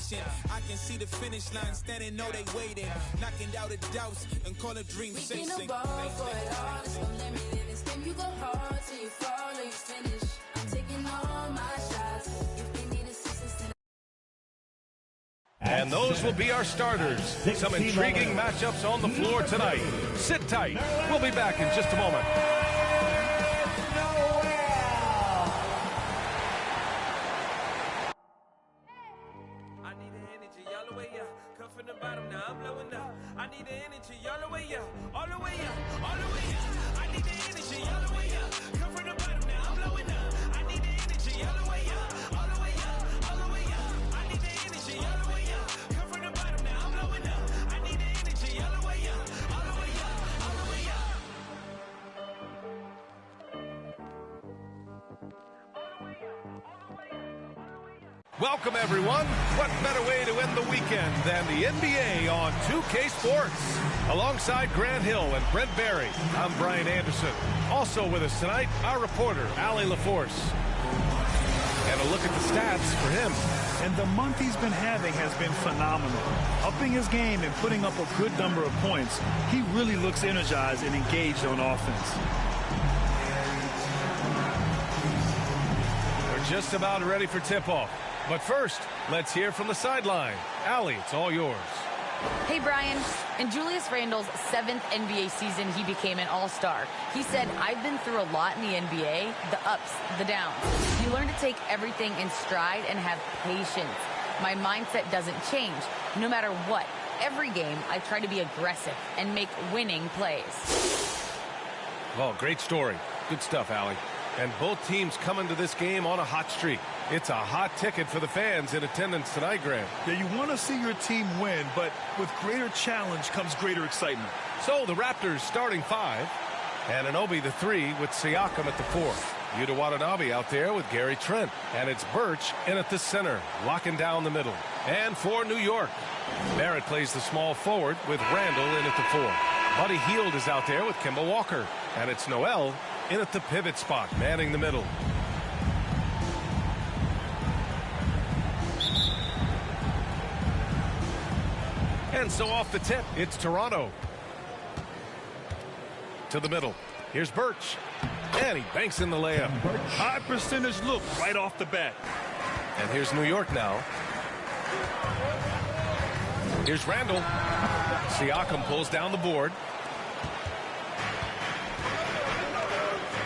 patient. I can see the finish line, standing, know they waiting. Knocking out the doubts and call a dream chasing. We can ball for it all. Let's go let me live and spin. You go hard till you fall or you finish. I'm taking all my shots. If they need assistance, then and those will be our starters. Some intriguing matchups on the floor tonight. Sit tight. We'll be back in just a moment. I need the energy all the way up. Come from the bottom, now I'm blowing up. I need the energy all the way up. All the way up, all the way up. I need the energy all the way up. Come from the bottom, now I'm blowing up. I need the energy all the way up. All the way up, all the way up. I need the energy all the way up. Come from the bottom, now I'm blowing up. I need the energy all the way up. All the way up, all the way up. Welcome, everyone. What better way to end the weekend than the NBA on 2K Sports? Alongside Grant Hill and Brent Barry, I'm Brian Anderson. Also with us tonight, our reporter, Allie LaForce. And a look at the stats for him. And the month he's been having has been phenomenal. Upping his game and putting up a good number of points, he really looks energized and engaged on offense. We're just about ready for tip-off. But first, let's hear from the sideline. Allie, it's all yours. Hey, Brian. In Julius Randle's 7th NBA season, he became an all-star. He said, I've been through a lot in the NBA, the ups, the downs. You learn to take everything in stride and have patience. My mindset doesn't change, no matter what. Every game, I try to be aggressive and make winning plays. Well, great story. Good stuff, Allie. And both teams come into this game on a hot streak. It's a hot ticket for the fans in attendance tonight, Grant. Yeah, you want to see your team win, but with greater challenge comes greater excitement. So the Raptors starting 5. Anunoby the 3 with Siakam at the 4. Yuta Watanabe out there with Gary Trent. And it's Birch in at the center, locking down the middle. And for New York, Barrett plays the small forward with Randle in at the 4. Buddy Hield is out there with Kemba Walker. And it's Noel in at the pivot spot, manning the middle. And so off the tip, it's Toronto. To the middle. Here's Birch. And he banks in the layup. High percentage look right off the bat. And here's New York now. Here's Randle. Siakam pulls down the board.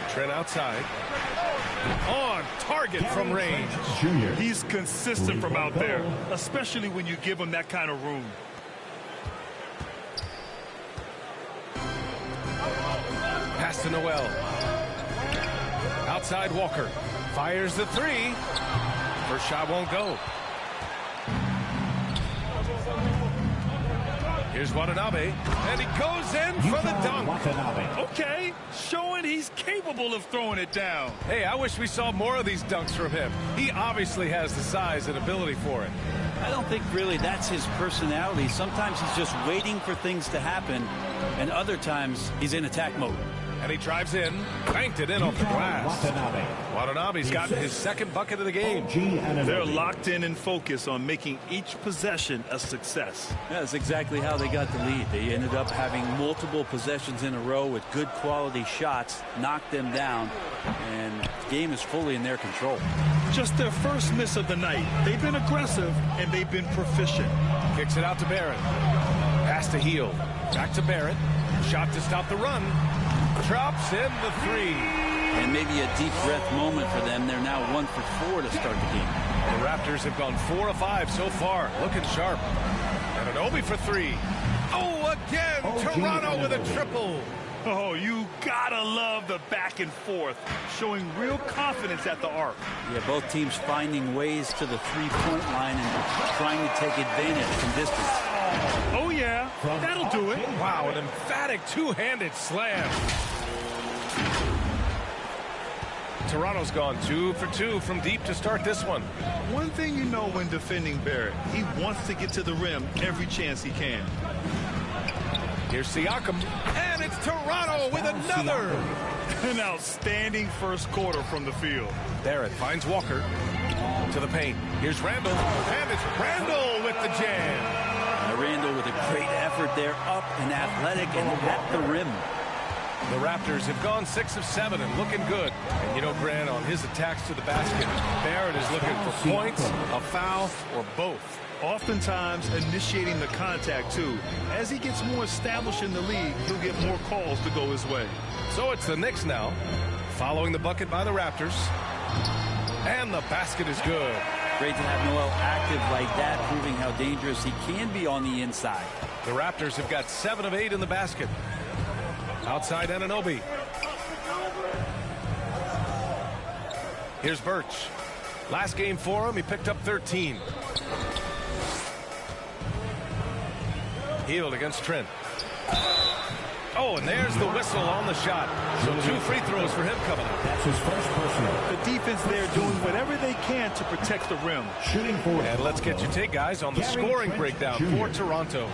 Trent outside. On target from range. He's consistent from out there, especially when you give him that kind of room. Pass to Noel. Outside Walker. Fires the 3. First shot won't go. Here's Watanabe. And he goes in for the dunk. Okay, showing he's capable of throwing it down. Hey, I wish we saw more of these dunks from him. He obviously has the size and ability for it. I don't think really that's his personality. Sometimes he's just waiting for things to happen, and other times he's in attack mode. And he drives in, banked it in off the glass. Watanabe's gotten his second bucket of the game. They're locked in and focused on making each possession a success. That's exactly how they got the lead. They ended up having multiple possessions in a row with good quality shots, knocked them down, and the game is fully in their control. Just their first miss of the night. They've been aggressive, and they've been proficient. Kicks it out to Barrett. Pass to Hield. Back to Barrett. Shot to stop the run. Drops in the 3. And maybe a deep breath moment for them. They're now 1 for 4 to start the game. The Raptors have gone 4 of 5 so far. Looking sharp. And Anunoby for 3. Oh, again! Toronto with a triple. Oh, you gotta love the back and forth, showing real confidence at the arc. Yeah, both teams finding ways to the three-point line and trying to take advantage from distance. Oh, yeah, that'll do it. Wow, an emphatic two-handed slam. Toronto's gone 2 for 2 from deep to start this one. One thing you know when defending Barrett, he wants to get to the rim every chance he can. Here's Siakam, and it's Toronto with another. An outstanding first quarter from the field. Barrett finds Walker. to the paint. Here's Randall, and it's Randall with the jam. Randall with a great effort there, up and athletic and at the rim. The Raptors have gone 6 of 7 and looking good. And you know, Grant, on his attacks to the basket, Barrett is looking for points, a foul, or both. Oftentimes initiating the contact, too. As he gets more established in the league, he'll get more calls to go his way. So it's the Knicks now, following the bucket by the Raptors. And the basket is good. Great to have Noel active like that, proving how dangerous he can be on the inside. The Raptors have got 7 of 8 in the basket. Outside Anunoby. Here's Birch. Last game for him, he picked up 13. Healed against Trent. Oh, and there's the whistle on the shot. So 2 free throws for him coming up. That's his first personal. The defense there doing whatever they can to protect the rim. Shooting for it. And let's get your take, guys, on the scoring breakdown for Toronto.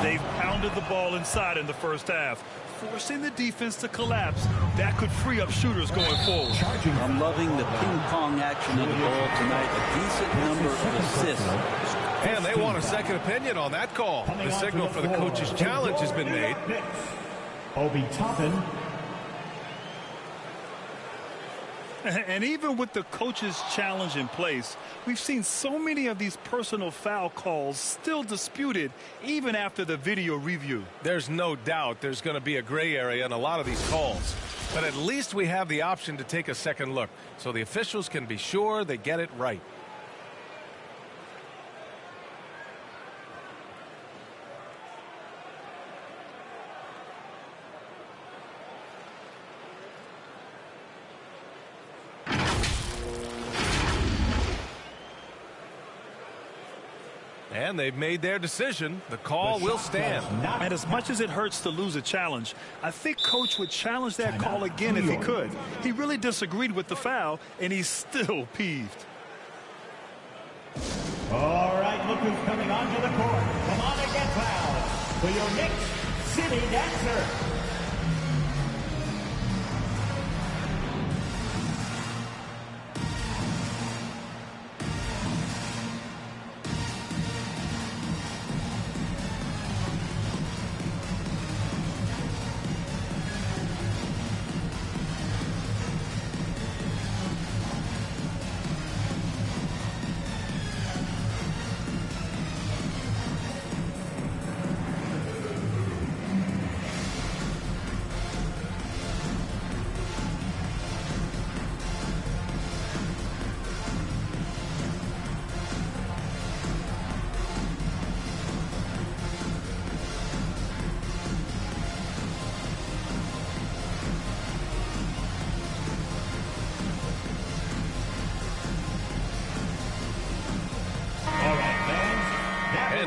They've pounded the ball inside in the first half, forcing the defense to collapse. That could free up shooters going forward. I'm loving the ping-pong action of the ball tonight. A decent number of assists. And they want a second opinion on that call. The signal for the coach's challenge has been made. Obi Toppin. And even with the coach's challenge in place, we've seen so many of these personal foul calls still disputed even after the video review. There's no doubt there's going to be a gray area in a lot of these calls. But at least we have the option to take a second look, so the officials can be sure they get it right. And they've made their decision. The call will stand. And as much as it hurts to lose a challenge, I think Coach would challenge that call again if he could. He really disagreed with the foul, and he's still peeved. All right, look who's coming onto the court. Come on and get fouled for your Knicks City Dancer.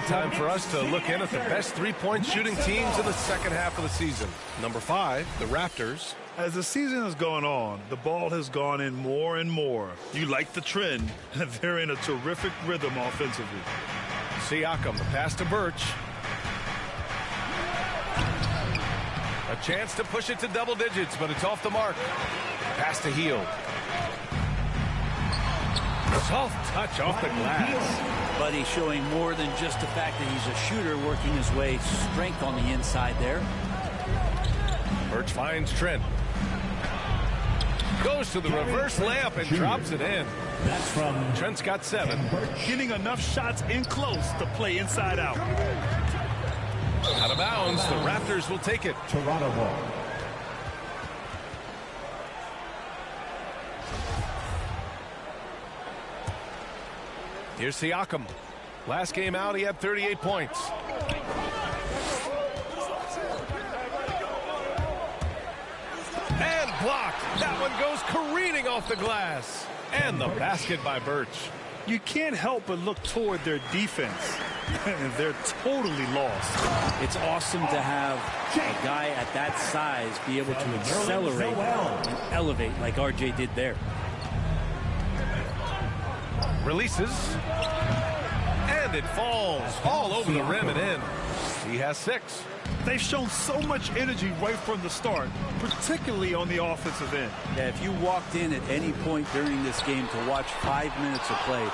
Time for us to look in at the best three-point shooting teams in the second half of the season. Number 5, the Raptors. As the season has gone on, the ball has gone in more and more. You like the trend. They're in a terrific rhythm offensively. Siakam, the pass to Birch. A chance to push it to double digits, but it's off the mark. Pass to Hield. Soft touch off the glass. But he's showing more than just the fact that he's a shooter, working his way strength on the inside there. Birch finds Trent. Goes to the reverse layup and drops it in. That's from Trent's got 7. Getting enough shots in close to play inside out. Out of bounds, the Raptors will take it. Toronto ball. Here's Siakam. Last game out, he had 38 points. And blocked. That one goes careening off the glass. And the basket by Birch. You can't help but look toward their defense. They're totally lost. It's awesome to have a guy at that size be able to accelerate and elevate like RJ did there. Releases. And And it falls all over the rim and in. He has 6. They've shown so much energy right from the start, particularly on the offensive end. Yeah, if you walked in at any point during this game to watch 5 minutes of play,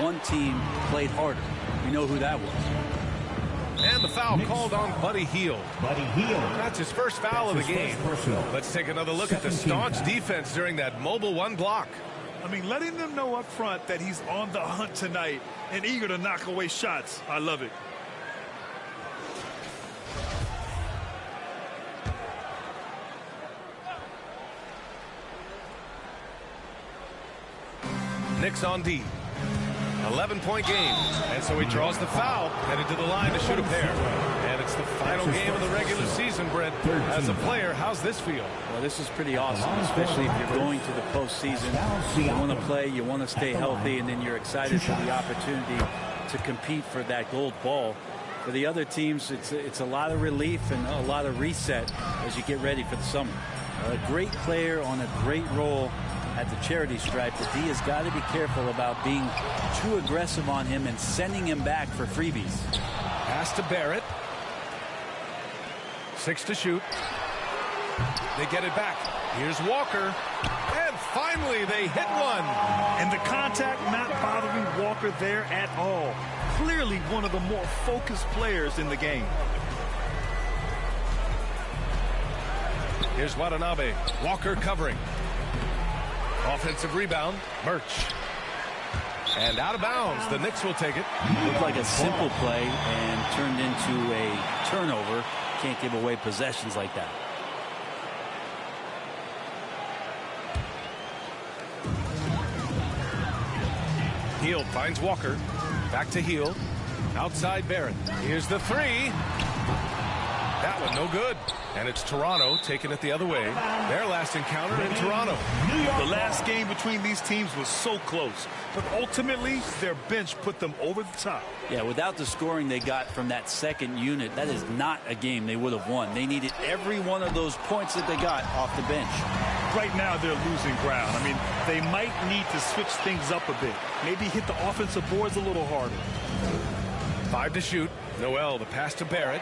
one team played harder. You know who that was. And the foul called on Buddy Hield. Buddy Hield. That's his first foul of the game. Let's take another look at the staunch defense during that mobile 1 block. I mean, letting them know up front that he's on the hunt tonight and eager to knock away shots. I love it. Knicks on D. 11-point game. And so he draws the foul, headed to the line to shoot a pair. And it's the final game of the regular season, Brent. As a player, how's this feel? Well, this is pretty awesome, especially if you're going to the postseason. You want to play, you want to stay healthy, and then you're excited for the opportunity to compete for that gold ball. For the other teams, it's a lot of relief and a lot of reset as you get ready for the summer. A great player on a great role at the charity stripe. The D has got to be careful about being too aggressive on him and sending him back for freebies. Pass to Barrett. 6 to shoot. They get it back. Here's Walker. And finally they hit one. And the contact not bothering Walker there at all. Clearly one of the more focused players in the game. Here's Watanabe. Walker covering. Offensive rebound. Birch. And out of bounds. The Knicks will take it. Looked like a simple play and turned into a turnover. Can't give away possessions like that. Hield finds Walker. Back to Hield. Outside Barrett. Here's the 3. That one no good. And it's Toronto taking it the other way. Their last encounter in Toronto. The last game between these teams was so close, but ultimately their bench put them over the top. Yeah, without the scoring they got from that second unit, that is not a game they would have won. They needed every one of those points that they got off the bench. Right now they're losing ground. I mean, they might need to switch things up a bit. Maybe hit the offensive boards a little harder. 5 to shoot. Noel, the pass to Barrett.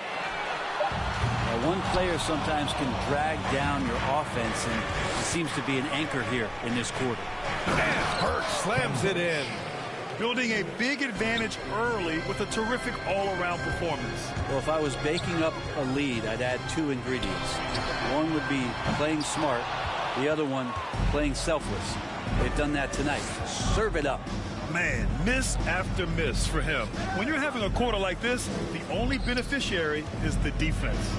One player sometimes can drag down your offense, and it seems to be an anchor here in this quarter. And Birch slams it in. Building a big advantage early with a terrific all-around performance. Well, if I was baking up a lead, I'd add 2 ingredients. One would be playing smart. The other one, playing selfless. They've done that tonight. Serve it up. Man, miss after miss for him. When you're having a quarter like this, the only beneficiary is the defense.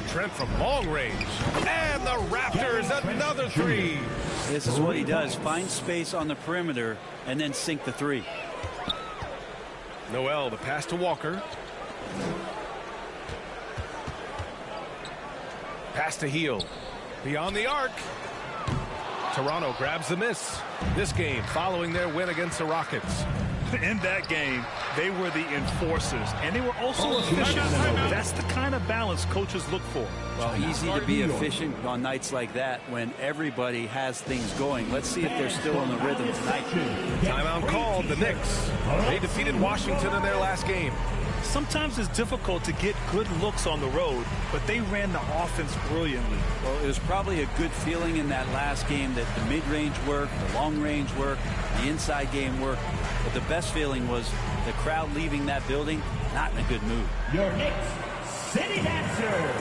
Trent from long range. And the Raptors, another 3. This is what he does. Find space on the perimeter and then sink the 3. Noel, the pass to Walker. Pass to Hield. Beyond the arc. Toronto grabs the miss. This game following their win against the Rockets. In that game, they were the enforcers, and they were also efficient. That's the kind of balance coaches look for. Well, easy to be efficient on nights like that when everybody has things going. Let's see if they're still in the rhythm tonight. Timeout called. The Knicks. They defeated Washington in their last game. Sometimes it's difficult to get good looks on the road, but they ran the offense brilliantly. Well, it was probably a good feeling in that last game that the mid-range worked, the long-range worked, the inside game worked. But the best feeling was the crowd leaving that building not in a good mood. Your Knicks City Dancer.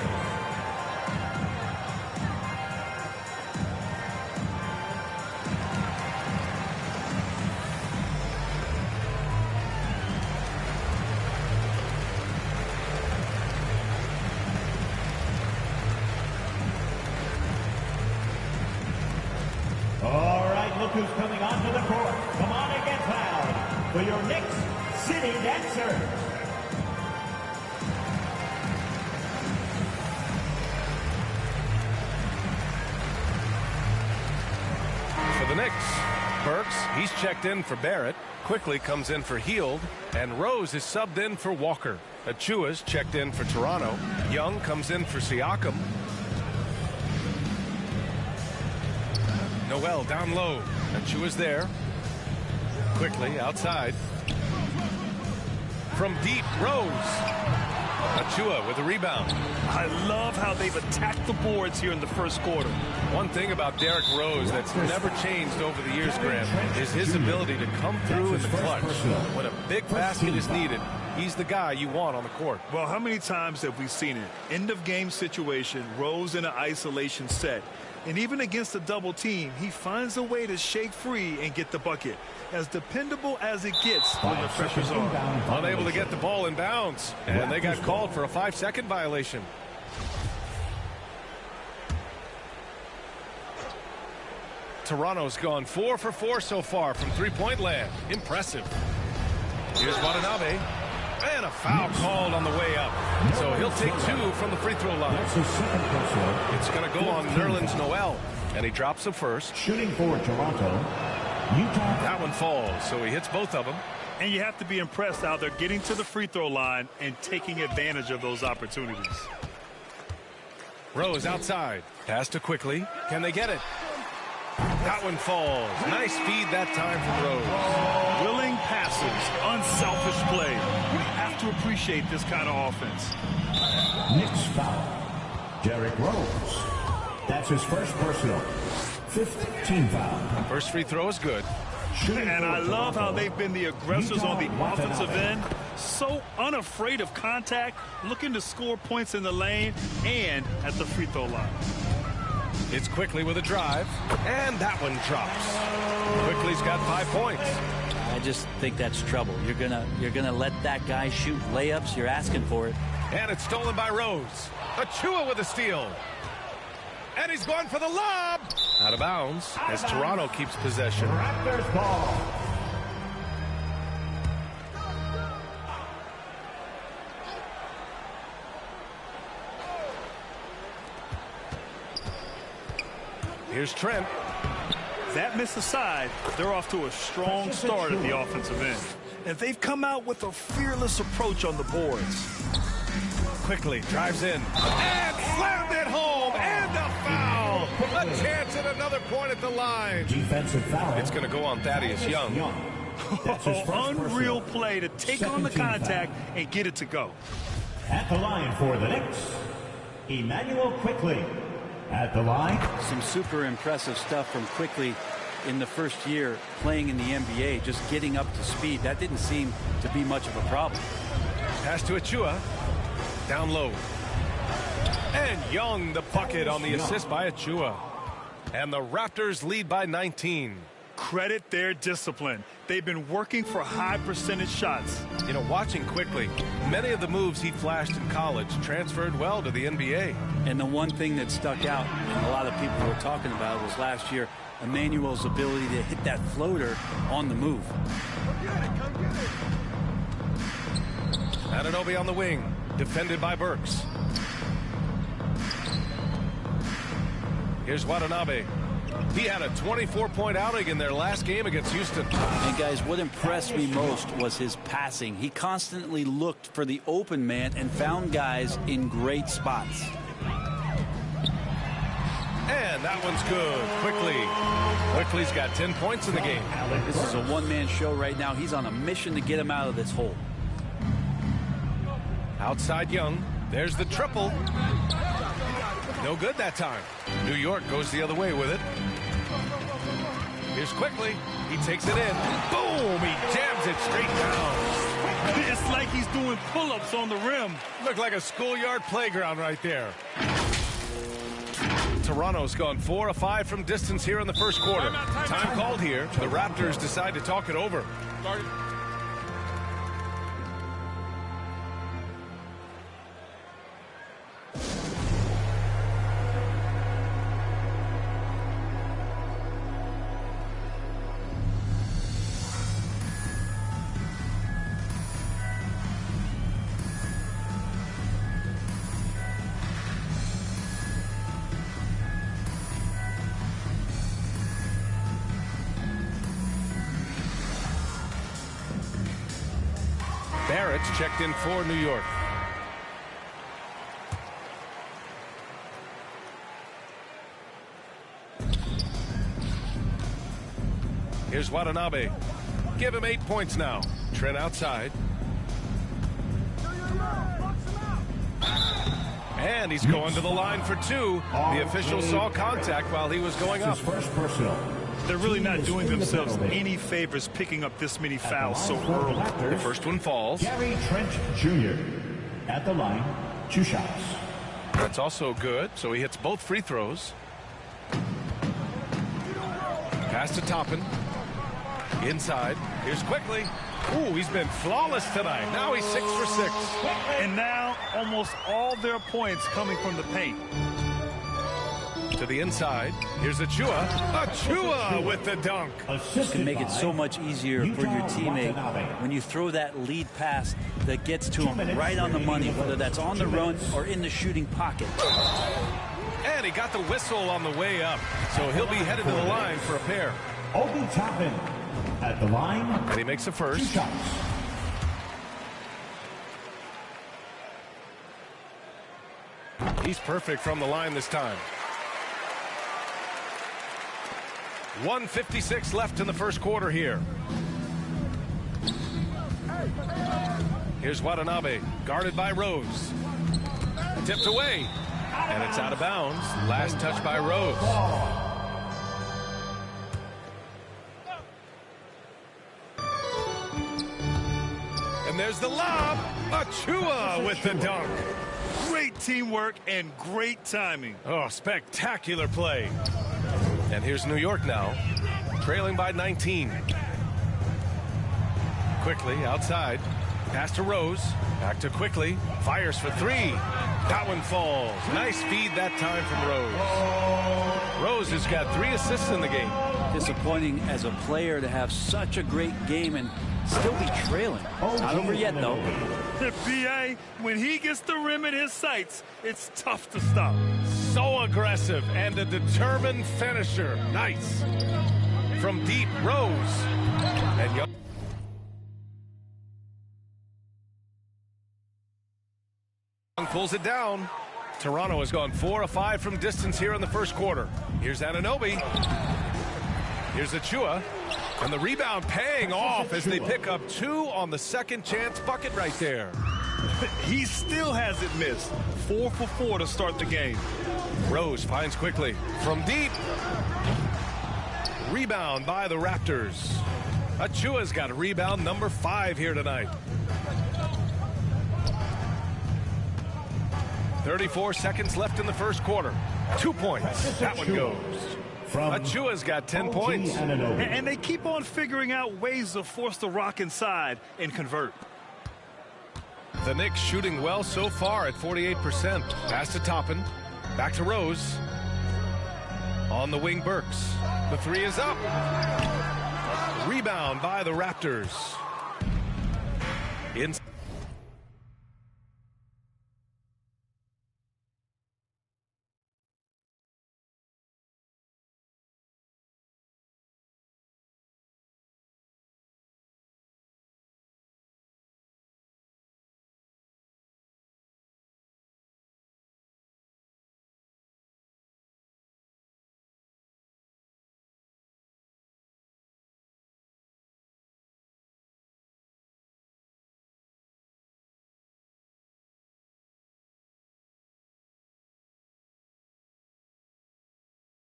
All right, look who's coming onto the court. Come on and get loud for your Knicks City Dancer. For the Knicks, Burks, he's checked in for Barrett. Quickly comes in for Hield. And Rose is subbed in for Walker. Achua's checked in for Toronto. Young comes in for Siakam. Noel down low. Achua's there. Quickly outside. From deep, Rose. Achua with a rebound. I love how they've attacked the boards here in the first quarter. One thing about Derrick Rose that's never changed over the years, Graham, is his ability to come through in the clutch. When a big basket is needed, he's the guy you want on the court. Well, how many times have we seen it? End of game situation, Rose in an isolation set. And even against a double team, he finds a way to shake free and get the bucket. As dependable as it gets when the pressure's on. Unable to get the ball in bounds. And they got called for a 5-second violation. Toronto's gone 4 for 4 so far from three-point land. Impressive. Here's Watanabe. And a foul called on the way up. So he'll take 2 from the free throw line. It's going to go on Nerlens Noel. And he drops the first. Shooting for Toronto, Utah. That one falls, so he hits both of them. And you have to be impressed how they're getting to the free throw line and taking advantage of those opportunities. Rose outside. Pass to Quickly. Can they get it? That one falls. Nice feed that time from Rose. Willing passes, unselfish play. You have to appreciate this kind of offense. Knicks foul. Derrick Rose. That's his first personal. 5th team foul. First free throw is good. And I love how they've been the aggressors on the offensive end. So unafraid of contact, looking to score points in the lane and at the free throw line. It's Quickly with a drive, and that one drops. Quickly's got 5 points. I just think that's trouble. You're gonna let that guy shoot layups. You're asking for it. And it's stolen by Rose. Achua with a steal. And he's going for the lob. Out of bounds as Toronto keeps possession. Raptors ball. Here's Trent. That miss aside, they're off to a strong start at the offensive end. And they've come out with a fearless approach on the boards. Quickly drives in. And slammed it home. And a foul. A chance at another point at the line. Defensive foul. It's going to go on Thaddeus Young. That's his first Unreal personal. play to take on the contact and get it to go. At the line for the Knicks, Emmanuel Quickly. At the line. Some super impressive stuff from Quickly in the first year playing in the NBA, just getting up to speed. That didn't seem to be much of a problem. Pass to Achua. Down low. And Young the bucket on the assist by Achua. And the Raptors lead by 19. Credit their discipline. They've been working for high percentage shots. You know, watching Quickly, many of the moves he flashed in college transferred well to the NBA. And the one thing that stuck out, and a lot of people were talking about, was last year Emmanuel's ability to hit that floater on the move. Anunoby on the wing, defended by Burks. Here's Watanabe. He had a 24-point outing in their last game against Houston. And guys, what impressed me most was his passing. He constantly looked for the open man and found guys in great spots. And that one's good. Quickly's got 10 points in the game. This is a one-man show right now. He's on a mission to get him out of this hole. Outside Young. There's the triple. No good that time. New York goes the other way with it. Here's Quickly. He takes it in. Boom! He jams it straight down. It's like he's doing pull-ups on the rim. Looked like a schoolyard playground right there. Toronto's gone 4 of 5 from distance here in the first quarter. Time called here. The Raptors decide to talk it over. Barrett's checked in for New York. Here's Watanabe. Give him 8 points now. Trent outside. And he's going to the line for two. The official saw contact while he was going up. First personal. They're really not doing themselves any favors picking up this many fouls so early. The first one falls. Gary Trent Jr. at the line, 2 shots. That's also good, so he hits both free throws. Pass to Toppin. Inside. Here's Quickly. Ooh, he's been flawless tonight. Now he's 6 for 6. And now almost all their points coming from the paint. To the inside. Here's Achua. Achua with the dunk. It can make it so much easier for your teammate when you throw that lead pass that gets to him right on the money, whether that's on the run or in the shooting pocket. And he got the whistle on the way up, so he'll be headed to the line for a pair. Obi Toppin at the line. And he makes the first. 2 shots. He's perfect from the line this time. 1:56 left in the first quarter here. Here's Watanabe, guarded by Rose. Tipped away, and it's out of bounds. Last touch by Rose. And there's the lob. Achua with the dunk. Great teamwork and great timing. Oh, spectacular play. And here's New York now, trailing by 19. Quickly outside. Pass to Rose. Back to Quickly. Fires for 3. That one falls. Nice feed that time from Rose. Rose has got 3 assists in the game. Disappointing as a player to have such a great game and still be trailing. Not over yet, though. The PA, when he gets the rim in his sights, it's tough to stop. So aggressive and a determined finisher. Nice. From deep, Rose. And Young pulls it down. Toronto has gone 4 of 5 from distance here in the first quarter. Here's Anunoby. Here's Achua. And the rebound paying off as they pick up 2 on the second chance bucket right there. He still hasn't missed. 4 for 4 to start the game. Rose finds Quickly from deep. Rebound by the Raptors. Achua's got rebound number 5 here tonight. 34 seconds left in the first quarter. 2 points. That one goes. Achua's got 10 points. And they keep on figuring out ways to force the rock inside and convert. The Knicks shooting well so far at 48%. Pass to Toppin. Back to Rose. On the wing, Burks. The 3 is up. Rebound by the Raptors.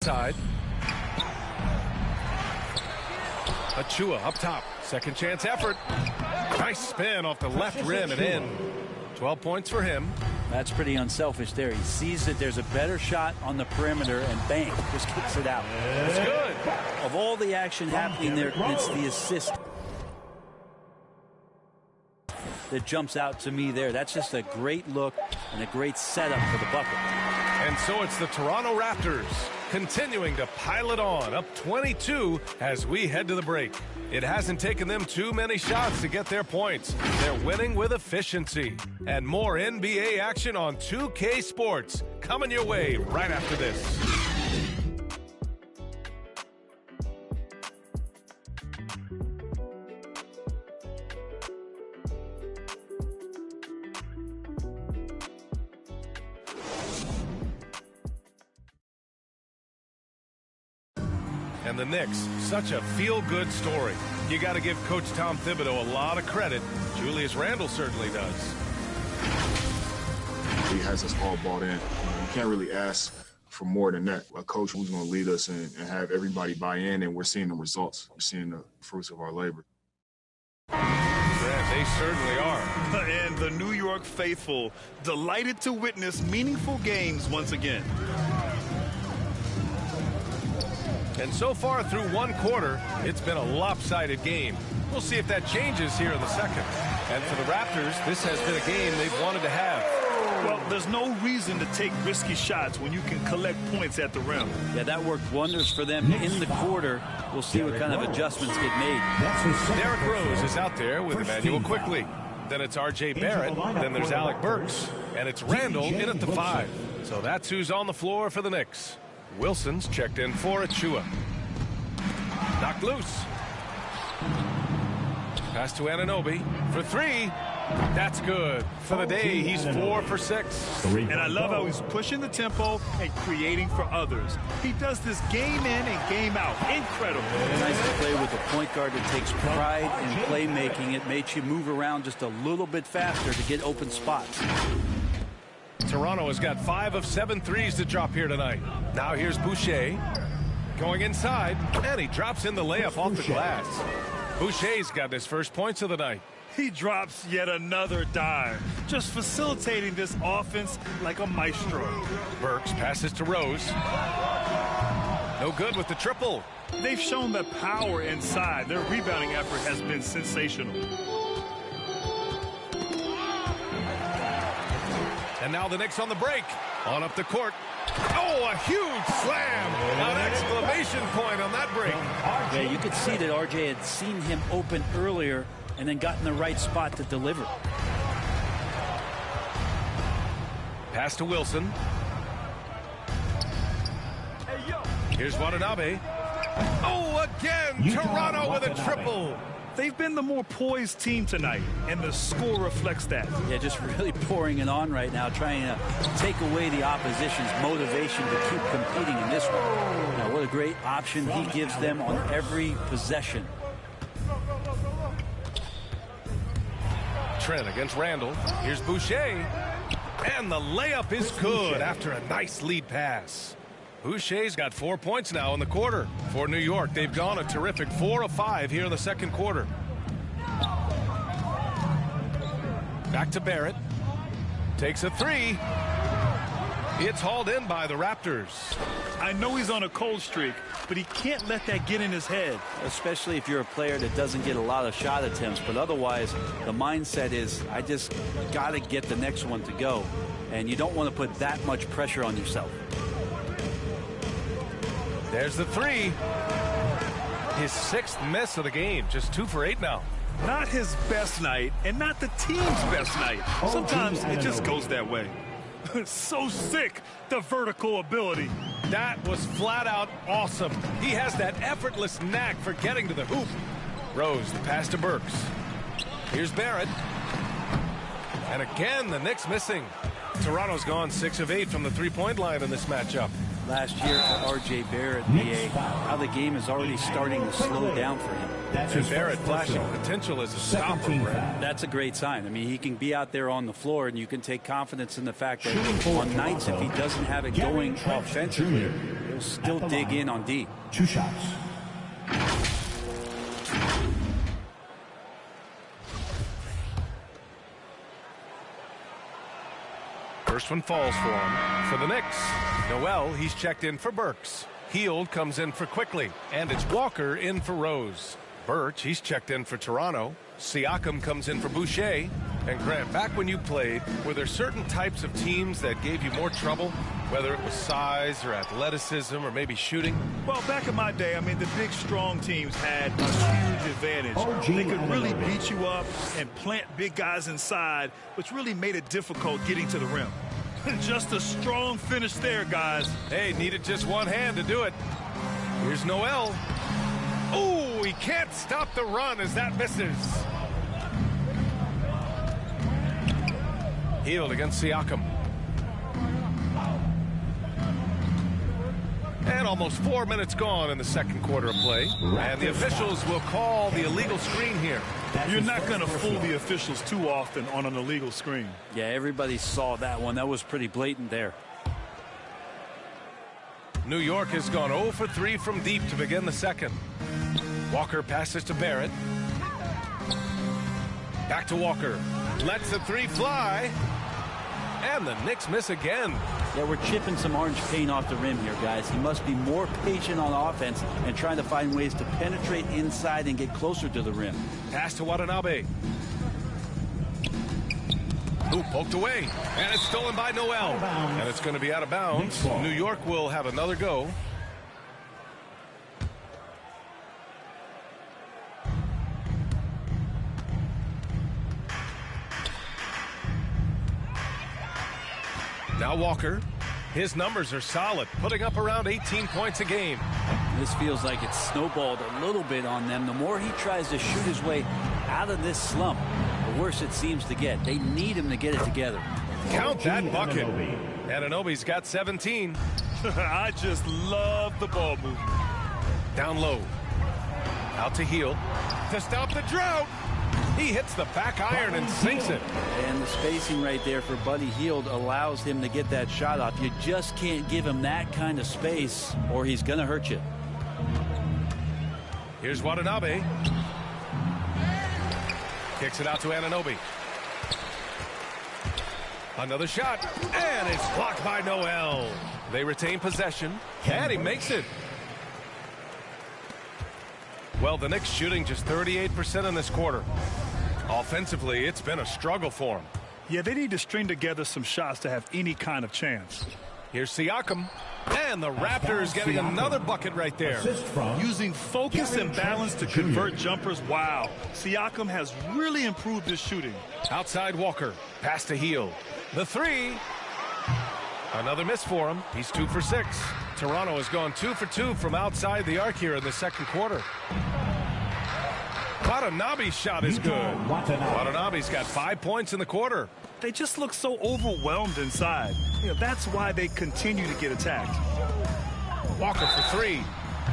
Side. Achua up top. Second chance effort. Nice spin off the left rim and in. 12 points for him. That's pretty unselfish there. He sees that there's a better shot on the perimeter and bang, just kicks it out. That's good. Of all the action happening there, it's the assist that jumps out to me there. That's just a great look and a great setup for the bucket. And so it's the Toronto Raptors continuing to pile it on, up 22 as we head to the break. It hasn't taken them too many shots to get their points. They're winning with efficiency. And more NBA action on 2K Sports coming your way right after this. And the Knicks, such a feel-good story. You got to give Coach Tom Thibodeau a lot of credit. Julius Randle certainly does. He has us all bought in. You can't really ask for more than that. A coach who's going to lead us and have everybody buy in, and we're seeing the results. We're seeing the fruits of our labor. Yeah, they certainly are. And the New York faithful delighted to witness meaningful games once again. And so far through one quarter, it's been a lopsided game. We'll see if that changes here in the second. And for the Raptors, this has been a game they've wanted to have. Well, there's no reason to take risky shots when you can collect points at the rim. Yeah, that worked wonders for them in the quarter. We'll see what kind of adjustments get made. Derrick Rose is out there with Emmanuel Quickly. Then it's R.J. Barrett. Then there's Alec Burks. And it's Randall in at the 5. So that's who's on the floor for the Knicks. Wilson's checked in for Achua. Knocked loose. Pass to Anunoby for 3. That's good. For the day, he's 4 for 6. And I love how he's pushing the tempo and creating for others. He does this game in and game out. Incredible. Nice to play with a point guard that takes pride in playmaking. It makes you move around just a little bit faster to get open spots. Toronto has got 5 of 7 threes to drop here tonight. Now here's Boucher going inside, and he drops in the layup off the glass. Boucher's got his first points of the night. He drops yet another dime, just facilitating this offense like a maestro. Burks passes to Rose. No good with the triple. They've shown the power inside. Their rebounding effort has been sensational. And now the Knicks on the break. On up the court. Oh, a huge slam. An exclamation point on that break. Yeah, you could see that RJ had seen him open earlier and then got in the right spot to deliver. Pass to Wilson. Here's Watanabe. Oh, again, Toronto with a triple. They've been the more poised team tonight, and the score reflects that. Yeah, just really pouring it on right now, trying to take away the opposition's motivation to keep competing in this one. Now, what a great option he gives them on every possession. Trent against Randall. Here's Boucher. And the layup is good after a nice lead pass. Boucher's got 4 points now in the quarter. For New York, they've gone a terrific 4 of 5 here in the second quarter. Back to Barrett. Takes a 3. It's hauled in by the Raptors. I know he's on a cold streak, but he can't let that get in his head. Especially if you're a player that doesn't get a lot of shot attempts. But otherwise, the mindset is, I just got to get the next one to go. And you don't want to put that much pressure on yourself. There's the 3. His 6th miss of the game. Just 2 for 8 now. Not his best night, and not the team's best night. Sometimes it just goes that way. So sick, the vertical ability. That was flat out awesome. He has that effortless knack for getting to the hoop. Rose, the pass to Burks. Here's Barrett. And again, the Knicks missing. Toronto's gone 6 of 8 from the three-point line in this matchup. Last year for R.J. Barrett, BA, how the game is already starting to slow down for him. And Barrett flashing potential as a stopper. That's a great sign. I mean, he can be out there on the floor, and you can take confidence in the fact that on nights, if he doesn't have it going offensively, he'll still dig in on D. 2 shots. First one falls for him. For the Knicks, Noel, he's checked in for Burks. Heald comes in for Quickly. And it's Walker in for Rose. Birch, he's checked in for Toronto. Siakam comes in for Boucher. And Grant, back when you played, were there certain types of teams that gave you more trouble? Whether it was size or athleticism or maybe shooting? Well, back in my day, I mean, the big, strong teams had a huge advantage. They could really beat you up and plant big guys inside, which really made it difficult getting to the rim. Just a strong finish there, guys. Hey, needed just one hand to do it. Here's Noel. Oh, he can't stop the run as that misses. Heald against Siakam. And almost 4 minutes gone in the second quarter of play. And the officials will call the illegal screen here. You're not going to fool the officials too often on an illegal screen. Yeah, everybody saw that one. That was pretty blatant there. New York has gone 0 for 3 from deep to begin the second. Walker passes to Barrett. Back to Walker. Lets the three fly. And the Knicks miss again. Yeah, we're chipping some orange paint off the rim here, guys. He must be more patient on offense and trying to find ways to penetrate inside and get closer to the rim. Pass to Watanabe. Ooh, poked away. And it's stolen by Noel. And it's going to be out of bounds. New York will have another go. Now Walker. His numbers are solid, putting up around 18 points a game. This feels like it's snowballed a little bit on them. The more he tries to shoot his way out of this slump, the worse it seems to get. They need him to get it together. Count that bucket. Anunoby's got 17. I just love the ball movement. Down low. Out to Heel. To stop the drought. He hits the back iron and sinks it. And the spacing right there for Buddy Hield allows him to get that shot off. You just can't give him that kind of space or he's going to hurt you. Here's Watanabe. Kicks it out to Anunoby. Another shot. And it's blocked by Noel. They retain possession. And he makes it. Well, the Knicks shooting just 38% in this quarter. Offensively, it's been a struggle for them. Yeah, they need to string together some shots to have any kind of chance. Here's Siakam. And the Raptors getting another bucket right there. Using focus and balance to convert jumpers. Wow. Siakam has really improved his shooting. Outside Walker. Pass to Heel. The three. Another miss for him. He's 2 for 6. Toronto has gone 2 for 2 from outside the arc here in the second quarter. Watanabe's shot is good. Watanabe's got 5 points in the quarter. They just look so overwhelmed inside. You know, that's why they continue to get attacked. Walker for 3.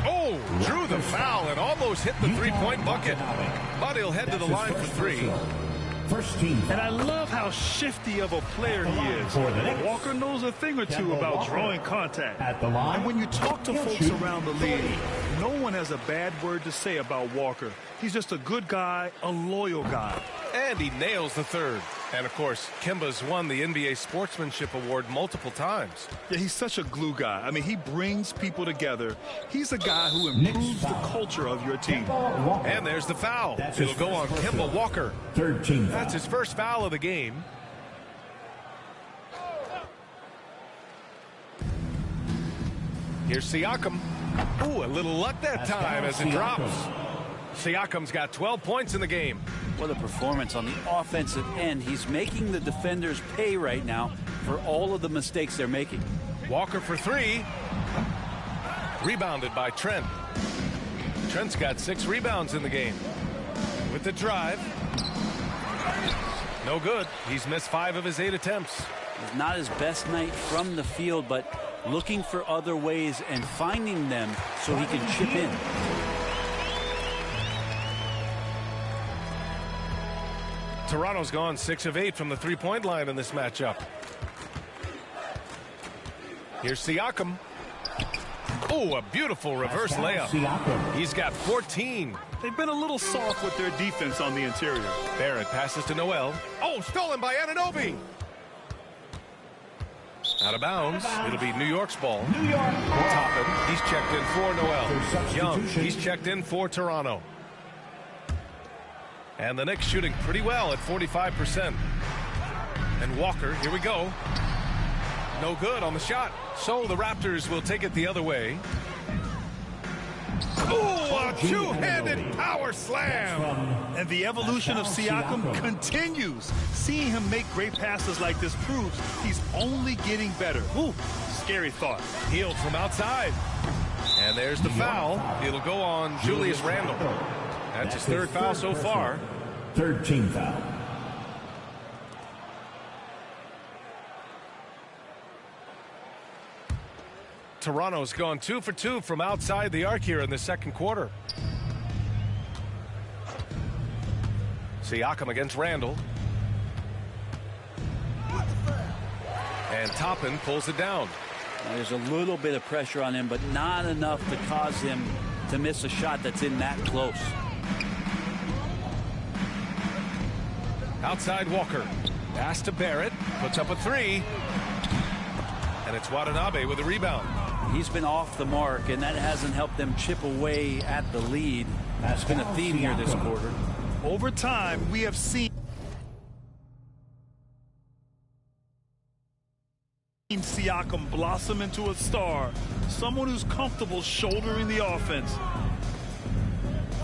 Oh, drew the foul and almost hit the three-point bucket. But he'll head to the line for 3. First team. And I love how shifty of a player he is. Walker knows a thing or two about drawing contact. And when you talk to folks around the league, no one has a bad word to say about Walker. He's just a good guy, a loyal guy. And he nails the third. And, of course, Kemba's won the NBA Sportsmanship Award multiple times. Yeah, he's such a glue guy. I mean, he brings people together. He's a guy who improves the culture of your team. And there's the foul. It'll go on Kemba Walker. Third team. That's his first foul of the game. Here's Siakam. Ooh, a little luck that time as it drops. Siakam's got 12 points in the game. What a performance on the offensive end. He's making the defenders pay right now for all of the mistakes they're making. Walker for 3. Rebounded by Trent. Trent's got 6 rebounds in the game. With the drive. No good. He's missed 5 of his 8 attempts. It's not his best night from the field, but looking for other ways and finding them so he can chip in. Toronto's gone 6 of 8 from the three-point line in this matchup. Here's Siakam. Oh, a beautiful reverse layup. He's got 14. They've been a little soft with their defense on the interior. Barrett passes to Noel. Oh, stolen by Anunoby. Out of bounds. It'll be New York's ball. New York. Toppin, he's checked in for Noel. Young, he's checked in for Toronto. And the Knicks shooting pretty well at 45%. And Walker, here we go. No good on the shot. So the Raptors will take it the other way. Oh, a two-handed power slam. And the evolution of Siakam continues. Seeing him make great passes like this proves he's only getting better. Ooh, scary thought. Healed from outside. And there's the foul. It'll go on Julius Randle. That's his third foul so far. Third team foul. Toronto's gone 2 for 2 from outside the arc here in the second quarter. Siakam against Randall. And Toppin pulls it down. There's a little bit of pressure on him, but not enough to cause him to miss a shot that's in that close. Outside Walker. Pass to Barrett. Puts up a 3. And it's Watanabe with a rebound. He's been off the mark, and that hasn't helped them chip away at the lead. That's been a theme here this quarter. Over time, we have seen Siakam blossom into a star, someone who's comfortable shouldering the offense.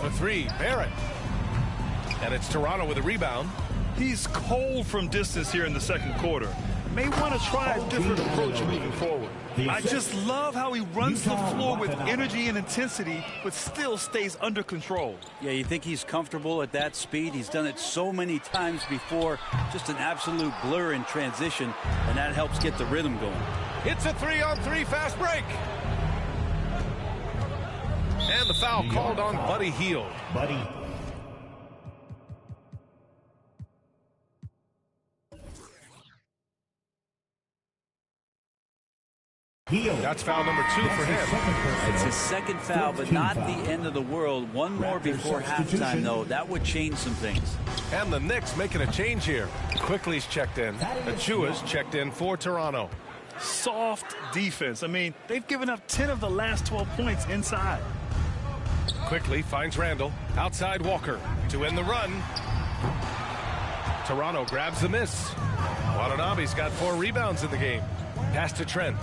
A 3, Barrett. And it's Toronto with a rebound. He's cold from distance here in the second quarter. May want to try a different approach moving forward. I just love how he runs the floor with energy and intensity, but still stays under control. Yeah, you think he's comfortable at that speed? He's done it so many times before. Just an absolute blur in transition, and that helps get the rhythm going. It's a 3-on-3 fast break. And the foul called on Buddy Hield. That's foul number 2 for him. It's his second foul, but not the end of the world. One more before halftime, though. That would change some things. And the Knicks making a change here. Quickly's checked in. Achua's checked in for Toronto. Soft defense. I mean, they've given up 10 of the last 12 points inside. Quickly finds Randall. Outside Walker to end the run. Toronto grabs the miss. Watanabe's got 4 rebounds in the game. Pass to Trent.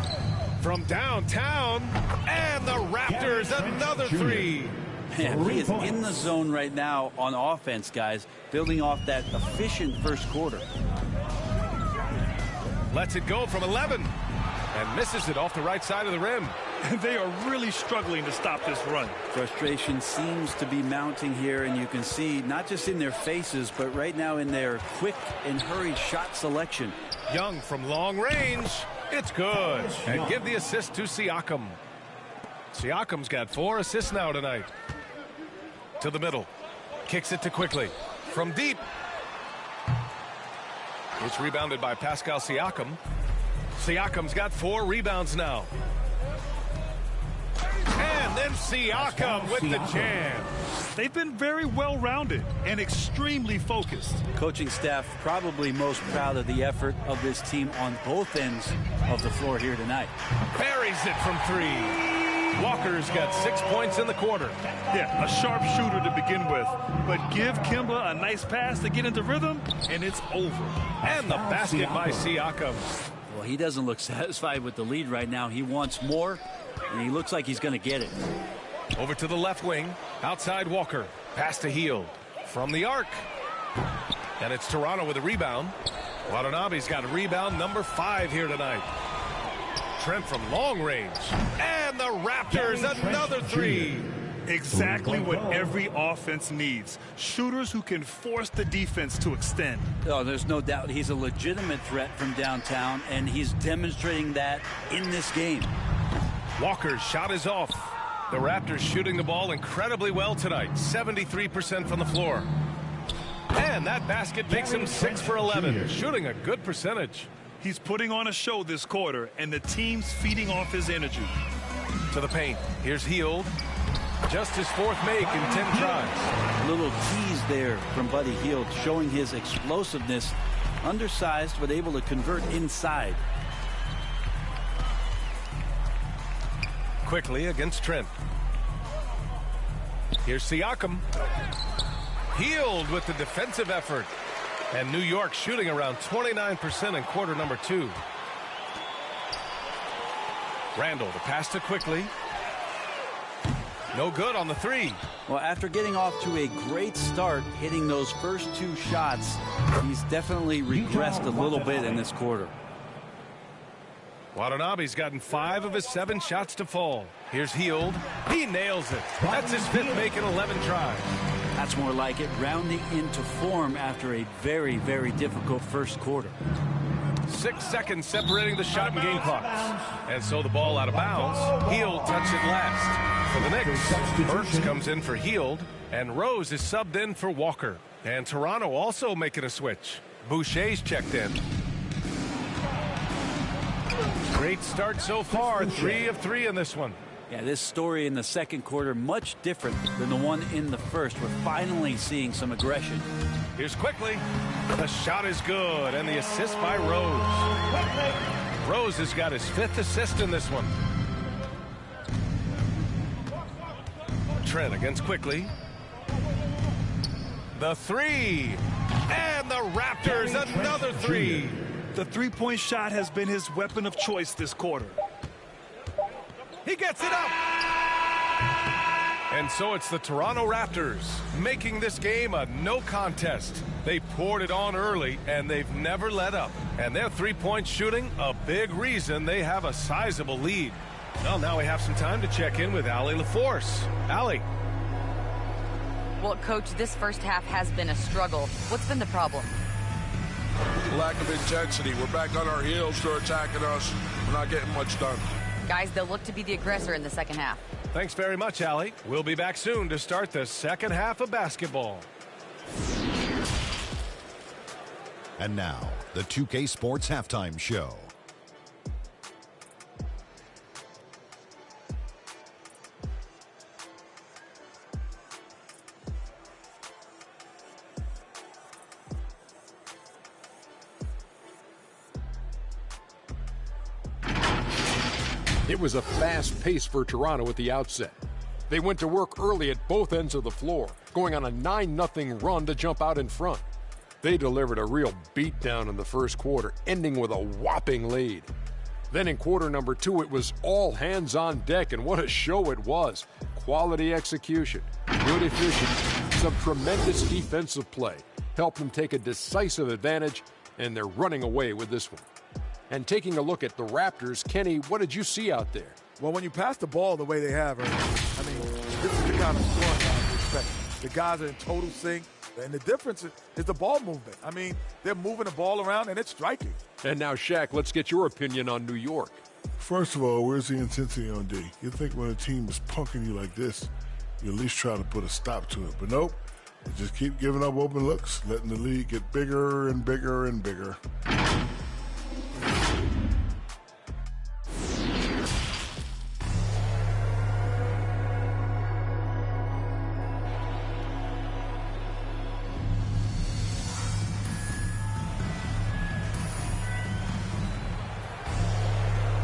From downtown, and the Raptors another 3. Man, he is in the zone right now on offense, guys, building off that efficient first quarter. Lets it go from 11 and misses it off the right side of the rim. They are really struggling to stop this run. Frustration seems to be mounting here, and you can see not just in their faces, but right now in their quick and hurried shot selection. Young from long range. It's good. And give the assist to Siakam. Siakam's got 4 assists now tonight. To the middle. Kicks it to Quickly. From deep. It's rebounded by Pascal Siakam. Siakam's got 4 rebounds now. And then Siakam with the jam. They've been very well-rounded and extremely focused. Coaching staff probably most proud of the effort of this team on both ends of the floor here tonight. Buries it from 3. Walker's got 6 points in the quarter. Yeah, a sharp shooter to begin with. But give Kemba a nice pass to get into rhythm, and it's over. And the basket by Siakam. Well, he doesn't look satisfied with the lead right now. He wants more, and he looks like he's going to get it. Over to the left wing. Outside Walker. Pass to Hield. From the arc. And it's Toronto with a rebound. Watanabe's got a rebound number 5 here tonight. Trent from long range. And the Raptors another 3. Exactly what every offense needs. Shooters who can force the defense to extend. Oh, there's no doubt he's a legitimate threat from downtown, and he's demonstrating that in this game. Walker's shot is off. The Raptors shooting the ball incredibly well tonight. 73% from the floor. And that basket makes him 6 for 11. Shooting a good percentage. He's putting on a show this quarter, and the team's feeding off his energy. To the paint. Here's Hield. Just his 4th make in 10 tries. A little tease there from Buddy Hield, showing his explosiveness. Undersized, but able to convert inside. Quickly against Trent. Here's Siakam. Hield with the defensive effort. And New York shooting around 29% in quarter number 2. Randall, the pass to Quickly. No good on the 3. Well, after getting off to a great start, hitting those first 2 shots, he's definitely regressed a little bit in this quarter. Watanabe's gotten 5 of his 7 shots to fall. Here's Hield. He nails it. That's his 5th make in 11 tries. That's more like it, rounding into form after a very, very difficult first quarter. 6 seconds separating the shot and game clocks. And so the ball out of bounds. Hield touched it last. For the Knicks, Burks comes in for Hield, and Rose is subbed in for Walker. And Toronto also making a switch. Boucher's checked in. Great start so far, 3 of 3 in this one. Yeah, this story in the second quarter much different than the one in the first. We're finally seeing some aggression. Here's Quickly. The shot is good, and the assist by Rose. Rose has got his 5th assist in this one. Trent against Quickly. The 3. And the Raptors, another 3. The three-point shot has been his weapon of choice this quarter. He gets it up. And so it's the Toronto Raptors making this game a no contest. They poured it on early, and they've never let up. And their three-point shooting, a big reason they have a sizable lead. Well, now we have some time to check in with Allie LaForce. Allie. Well, Coach, this first half has been a struggle. What's been the problem? Lack of intensity. We're back on our heels. They're attacking us. We're not getting much done. Guys, they'll look to be the aggressor in the second half. Thanks very much, Allie. We'll be back soon to start the second half of basketball. And now, the 2K Sports Halftime Show. It was a fast pace for Toronto at the outset. They went to work early at both ends of the floor, going on a 9-0 run to jump out in front. They delivered a real beatdown in the first quarter, ending with a whopping lead. Then in quarter number 2, it was all hands on deck, and what a show it was. Quality execution, good efficiency, some tremendous defensive play helped them take a decisive advantage, and they're running away with this one. And taking a look at the Raptors, Kenny, what did you see out there? Well, when you pass the ball the way they have, this is the kind of scoring guys expect. The guys are in total sync, and the difference is the ball movement. They're moving the ball around, and it's striking. And now, Shaq, let's get your opinion on New York. First of all, where's the intensity on D? You think when a team is punking you like this, you at least try to put a stop to it. But nope, you just keep giving up open looks, letting the lead get bigger and bigger and bigger.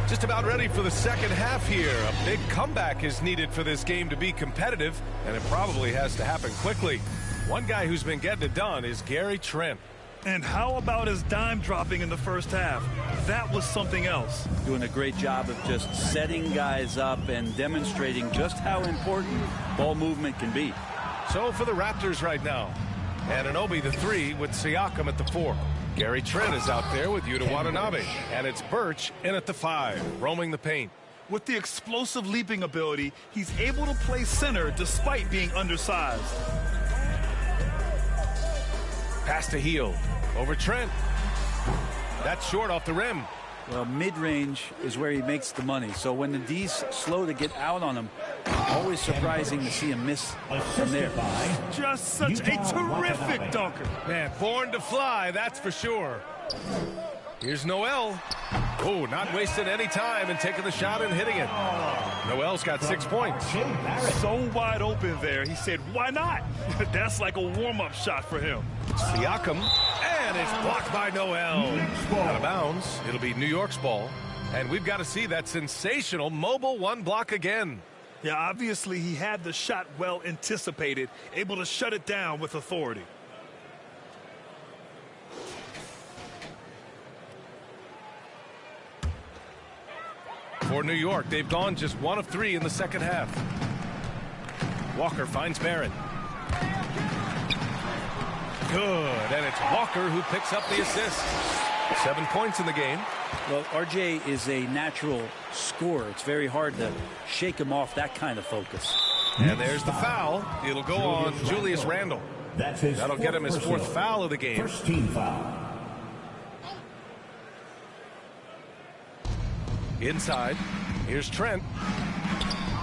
Just about ready for the second half here. A big comeback is needed for this game to be competitive, and it probably has to happen quickly. One guy who's been getting it done is Gary Trent. And how about his dime dropping in the first half? That was something else. Doing a great job of just setting guys up and demonstrating just how important ball movement can be. So for the Raptors right now, Anunoby the 3 with Siakam at the 4. Gary Trent is out there with Yuta Watanabe. And it's Birch in at the 5, roaming the paint. With the explosive leaping ability, he's able to play center despite being undersized. Pass to Hield. Over Trent. That's short off the rim. Well, mid-range is where he makes the money. So when the D's slow to get out on him, always surprising to see him miss from there. Just such a terrific dunker. Man, born to fly, that's for sure. Here's Noel. Oh, not wasting any time and taking the shot and hitting it. Noel's got 6 points. So wide open there. He said, why not? That's like a warm-up shot for him. Siakam, and it's blocked by Noel. Out of bounds. It'll be New York's ball. And we've got to see that sensational mobile one block again. Yeah, obviously he had the shot well anticipated, able to shut it down with authority. For New York, they've gone just 1 of 3 in the second half. Walker finds Barrett. Good, and it's Walker who picks up the assist. 7 points in the game. Well, RJ is a natural scorer. It's very hard to shake him off that kind of focus. And there's the foul. It'll go on Julius Randle. That'll get him his 4th foul of the game. First team foul. Inside, here's Trent.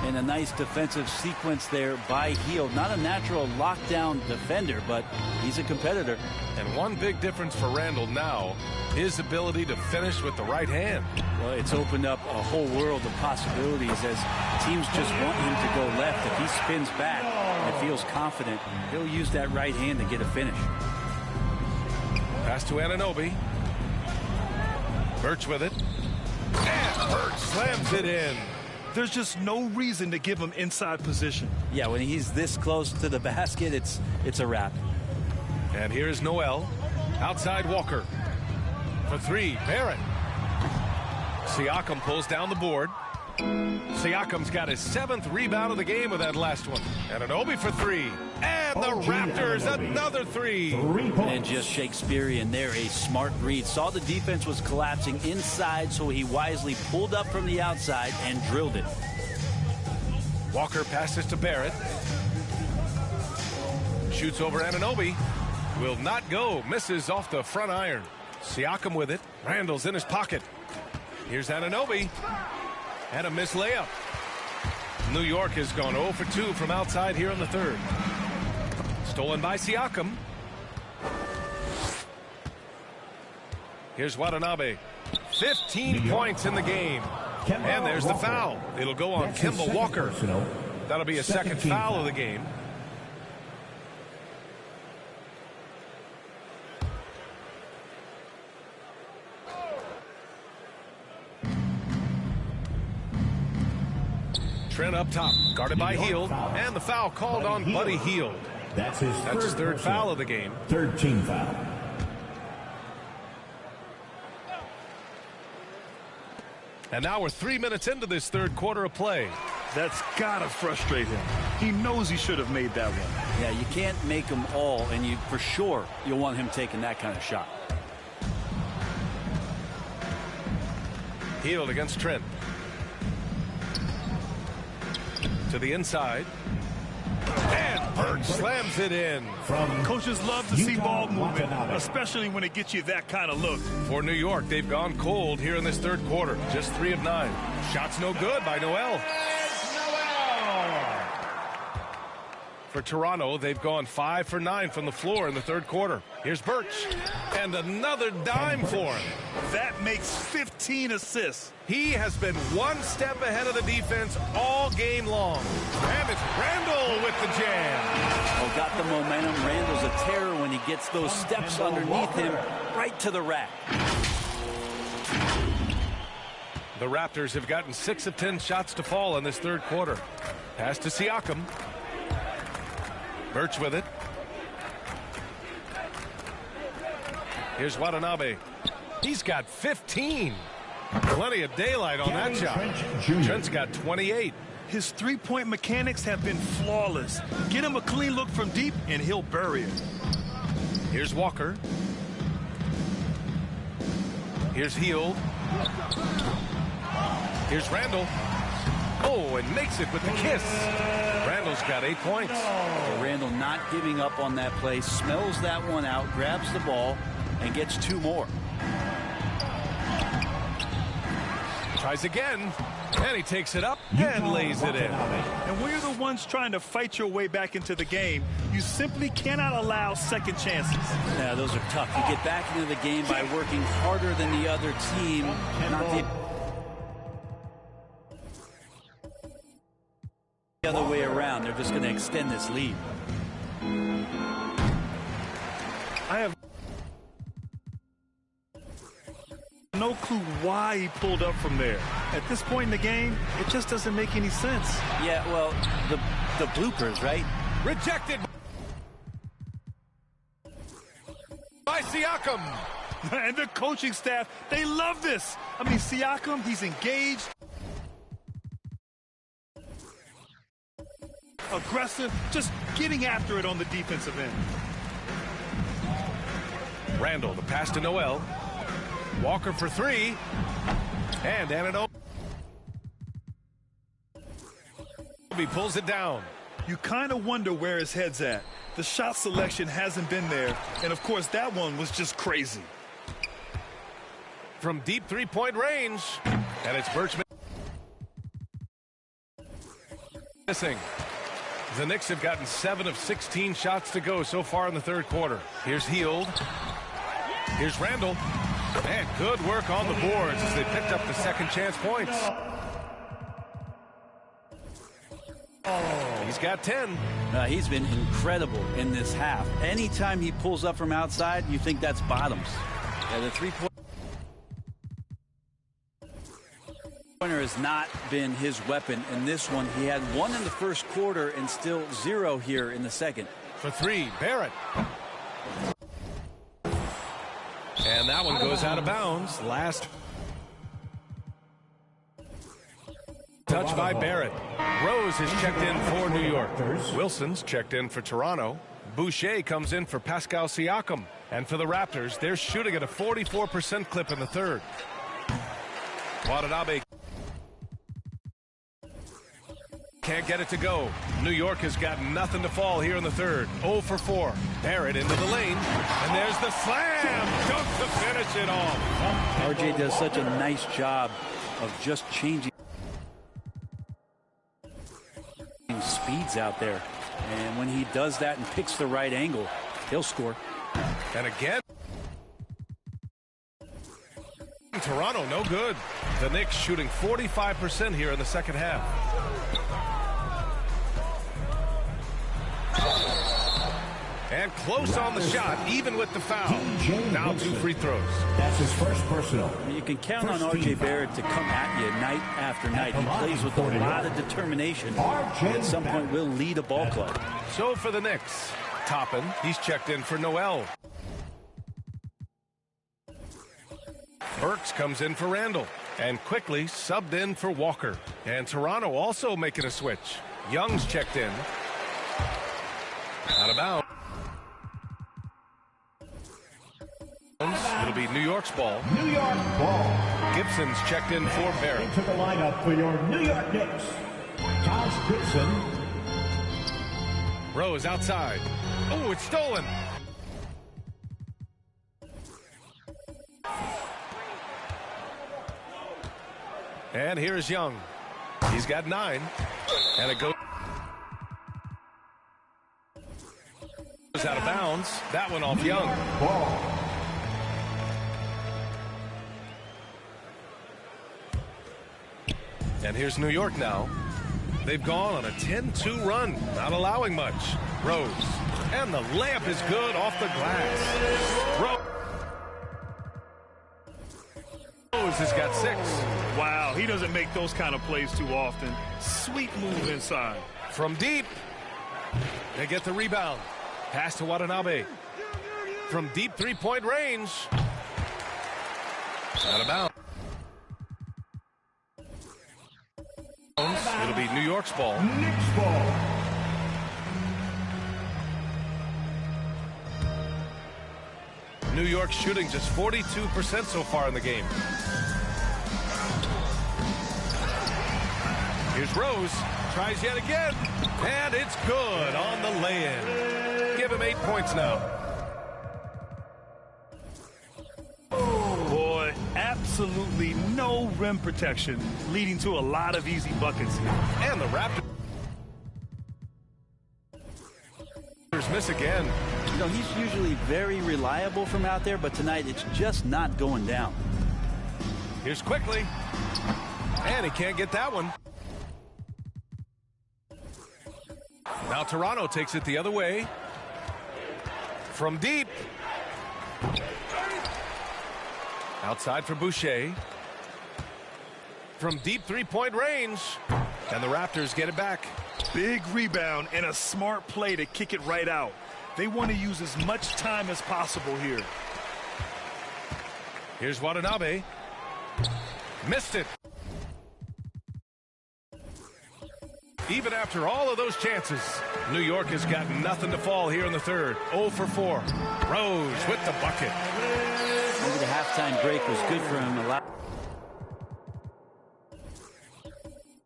And a nice defensive sequence there by Hield. Not a natural lockdown defender, but he's a competitor. And one big difference for Randall now, his ability to finish with the right hand. Well, it's opened up a whole world of possibilities as teams just want him to go left. If he spins back and feels confident, he'll use that right hand to get a finish. Pass to Anunoby. Birch with it. And Birch slams it in. There's just no reason to give him inside position. Yeah, when he's this close to the basket, it's a wrap. And here's Noel. Outside Walker. For three, Barrett. Siakam pulls down the board. Siakam's got his 7th rebound of the game with that last one. Anunoby for three. And the Raptors, another three. And just Shakespearean there, a smart read. Saw the defense was collapsing inside, so he wisely pulled up from the outside and drilled it. Walker passes to Barrett. Shoots over Anunoby. Will not go. Misses off the front iron. Siakam with it. Randall's in his pocket. Here's Anunoby. And a missed layup. New York has gone 0 for 2 from outside here in the third. Stolen by Siakam. Here's Watanabe. 15 points in the game. And there's the foul. It'll go on Kemba Walker. That'll be a second foul of the game. Trent up top, guarded by Hield, and the foul called on Buddy Hield. That's his third foul of the game. Third team foul. And now we're 3 minutes into this third quarter of play. That's gotta frustrate him. He knows he should have made that one. Yeah, you can't make them all, and you for sure you'll want him taking that kind of shot. Hield against Trent. To the inside. And Birch slams it in. Coaches love to see ball movement, especially when it gets you that kind of look. For New York, they've gone cold here in this third quarter. Just 3 of 9. Shots no good by Noel. For Toronto, they've gone 5 for 9 from the floor in the third quarter. Here's Birch. And another dime for him. That makes 15 assists. He has been one step ahead of the defense all game long. And it's Randall with the jam. Oh, got the momentum. Randall's a terror when he gets those steps underneath him right to the rack. The Raptors have gotten 6 of 10 shots to fall in this third quarter. Pass to Siakam. Birch with it. Here's Watanabe. He's got 15. Plenty of daylight on that shot. Trent's got 28. His three-point mechanics have been flawless. Get him a clean look from deep, and he'll bury it. Here's Walker. Here's Hield. Here's Randall. Oh, and makes it with the kiss. Randall's got 8 points. Randall not giving up on that play. Smells that one out, grabs the ball, and gets 2 more. Tries again, and he takes it up and lays it in. And when you're the ones trying to fight your way back into the game, you simply cannot allow second chances. Yeah, those are tough. You get back into the game by working harder than the other team. Not the other way around. They're just going to extend this lead. I have no clue why he pulled up from there. At this point in the game, it just doesn't make any sense. Yeah, well, the bloopers, right? Rejected by Siakam. And the coaching staff, they love this. I mean, Siakam, he's engaged, aggressive, just getting after it on the defensive end. Randall, the pass to Noel. Walker for 3. And Anunoby pulls it down. You kind of wonder where his head's at. The shot selection hasn't been there. And, of course, that one was just crazy. From deep 3-point range. And it's Birch missing. The Knicks have gotten 7 of 16 shots to go so far in the third quarter. Here's Hield. Here's Randall. And good work on the boards as they picked up the second chance points. He's got 10. He's been incredible in this half. Anytime he pulls up from outside, you think that's bottoms. The three-pointer has not been his weapon in this one. He had 1 in the first quarter and still 0 here in the second. For 3, Barrett. And that one goes out of bounds. Last touch by Barrett. Rose is checked in for New York. Wilson's checked in for Toronto. Boucher comes in for Pascal Siakam. And for the Raptors, they're shooting at a 44% clip in the third. Watanabe can't get it to go. New York has got nothing to fall here in the third. 0 for 4. Barrett into the lane. And there's the slam. Dunk to finish it off. RJ does such a nice job of just changing speeds out there. And when he does that and picks the right angle, he'll score. And again, Toronto, no good. The Knicks shooting 45% here in the second half. And close on the shot, even with the foul. Now 2 free throws. That's his first personal. You can count on RJ Barrett to come at you night after night. He plays with a lot of determination. At some point, will lead a ball club. So for the Knicks, Toppin, he's checked in for Noel. Burks comes in for Randall. And quickly subbed in for Walker. And Toronto also making a switch. Young's checked in. Out of bounds. It'll be New York's ball. New York ball. Gibson's checked in for Barrett. Into the lineup for your New York Knicks, Josh Gibson. Rose outside. Oh, it's stolen. And here's Young. He's got 9. And it goes out of bounds. That one off Young. Ball. And here's New York now. They've gone on a 10-2 run, not allowing much. Rose. And the layup is good off the glass. Rose has got 6. Wow, he doesn't make those kind of plays too often. Sweet move inside. From deep. They get the rebound. Pass to Watanabe. From deep three-point range. Out of bounds. It'll be New York's ball. Knicks ball. New York shooting just 42% so far in the game. Here's Rose. Tries yet again. And it's good on the lay-in. Give him 8 points now. Boy, absolutely no rim protection, leading to a lot of easy buckets here. And the Raptors miss again. You know, he's usually very reliable from out there, but tonight it's just not going down. Here's Quickly. And he can't get that one. Now Toronto takes it the other way. From deep. Outside for Boucher. From deep three-point range. And the Raptors get it back. Big rebound and a smart play to kick it right out. They want to use as much time as possible here. Here's Watanabe. Missed it. Even after all of those chances, New York has got nothing to fall here in the third. 0 for 4. Rose with the bucket. Maybe the halftime break was good for him. Allowed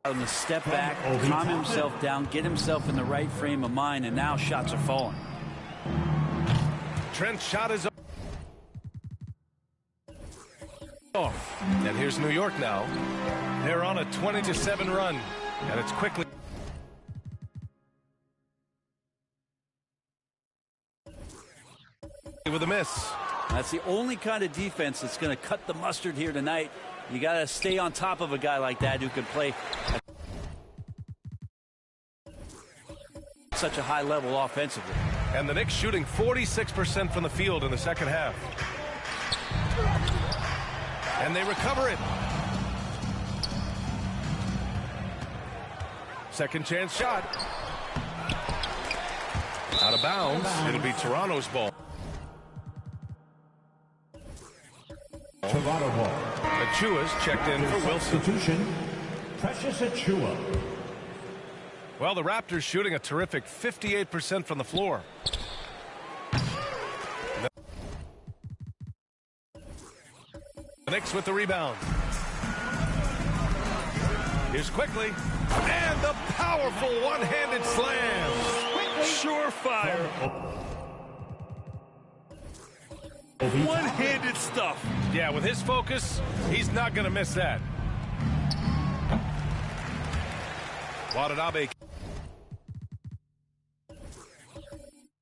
him to step back, calm himself down, get himself in the right frame of mind, and now shots are falling. Trent's shot is And here's New York now. They're on a 20-7 run, and it's quickly. With a miss. That's the only kind of defense that's going to cut the mustard here tonight. You got to stay on top of a guy like that who can play at such a high level offensively. And the Knicks shooting 46% from the field in the second half. And they recover it. Second chance shot. Out of bounds. It'll be Toronto's ball. Toronto ball. Achua's checked in for Wilson. Substitution, Precious Achua. Well, the Raptors shooting a terrific 58% from the floor. The Knicks with the rebound. Here's quickly. And the powerful one-handed slam. Surefire. One-handed stuff. Yeah, with his focus, he's not going to miss that. Watanabe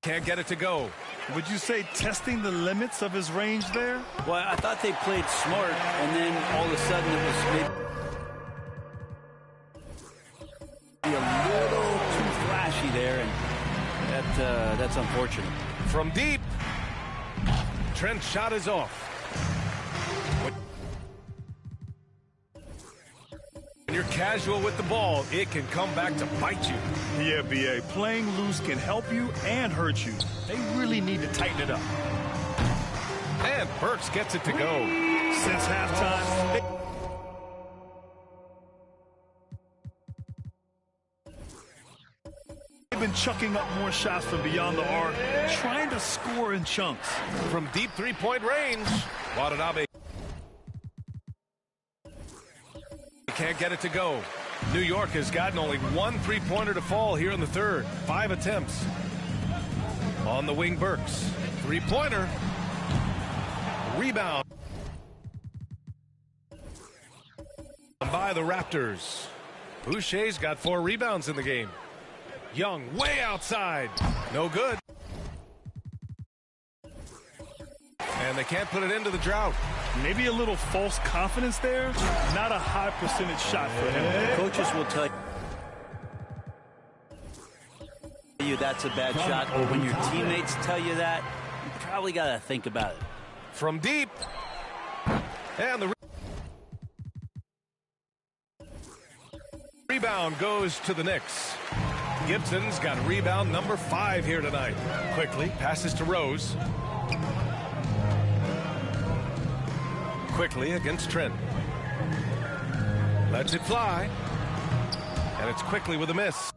can't get it to go. Would you say testing the limits of his range there? Well, I thought they played smart, and then all of a sudden it was maybe a little too flashy there, and that's unfortunate. From deep, Trent's shot is off. When you're casual with the ball, it can come back to bite you. Yeah, B.A. Playing loose can help you and hurt you. They really need to tighten it up. And Burks gets it to go. Since halftime, they've been chucking up more shots from beyond the arc, trying to score in chunks. From deep three-point range, Watanabe can't get it to go. New York has gotten only one three-pointer to fall here in the third. 5 attempts. On the wing, Burks. Three-pointer. Rebound. By the Raptors. Boucher's got 4 rebounds in the game. Young way outside. No good. And they can't put it into the drought. Maybe a little false confidence there. Not a high percentage shot for him. Coaches will tell you that's a bad shot. But when your teammates tell you that, you probably got to think about it. From deep. And the rebound goes to the Knicks. Gibson's got rebound number 5 here tonight. Quickly passes to Rose. Quickly against Trent. Lets it fly. And it's quickly with a miss.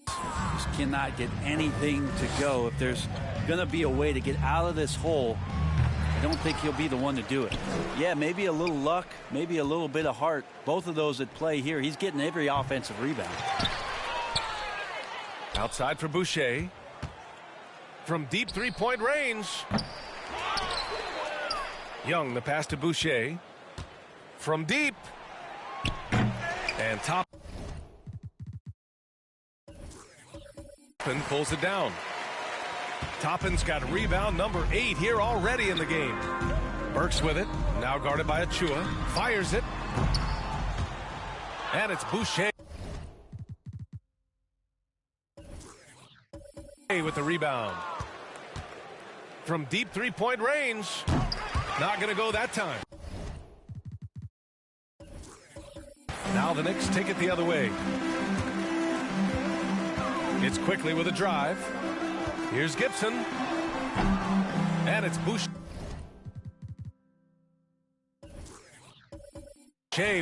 Just cannot get anything to go. If there's going to be a way to get out of this hole, I don't think he'll be the one to do it. Yeah, maybe a little luck, maybe a little bit of heart. Both of those at play here. He's getting every offensive rebound. Outside for Boucher. From deep three-point range. Young, the pass to Boucher. From deep. And top. Pulls it down. Toppin's got rebound number 8 here already in the game. Burks with it. Now guarded by Achua. Fires it. And it's Boucher with the rebound. From deep three-point range. Not going to go that time. Now the Knicks take it the other way. It's quickly with a drive. Here's Gibson. And it's Boucher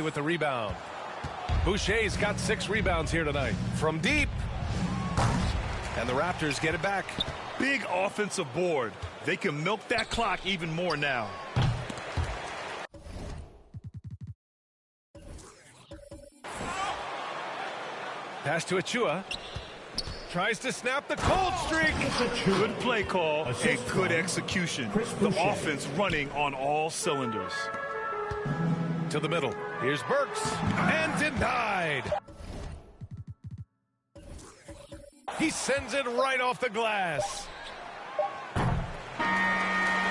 with the rebound. Boucher's got 6 rebounds here tonight. From deep. And the Raptors get it back. Big offensive board. They can milk that clock even more now. Pass to Achua. Tries to snap the cold streak. Good play call and good execution. The offense running on all cylinders. To the middle. Here's Burks. And denied. He sends it right off the glass.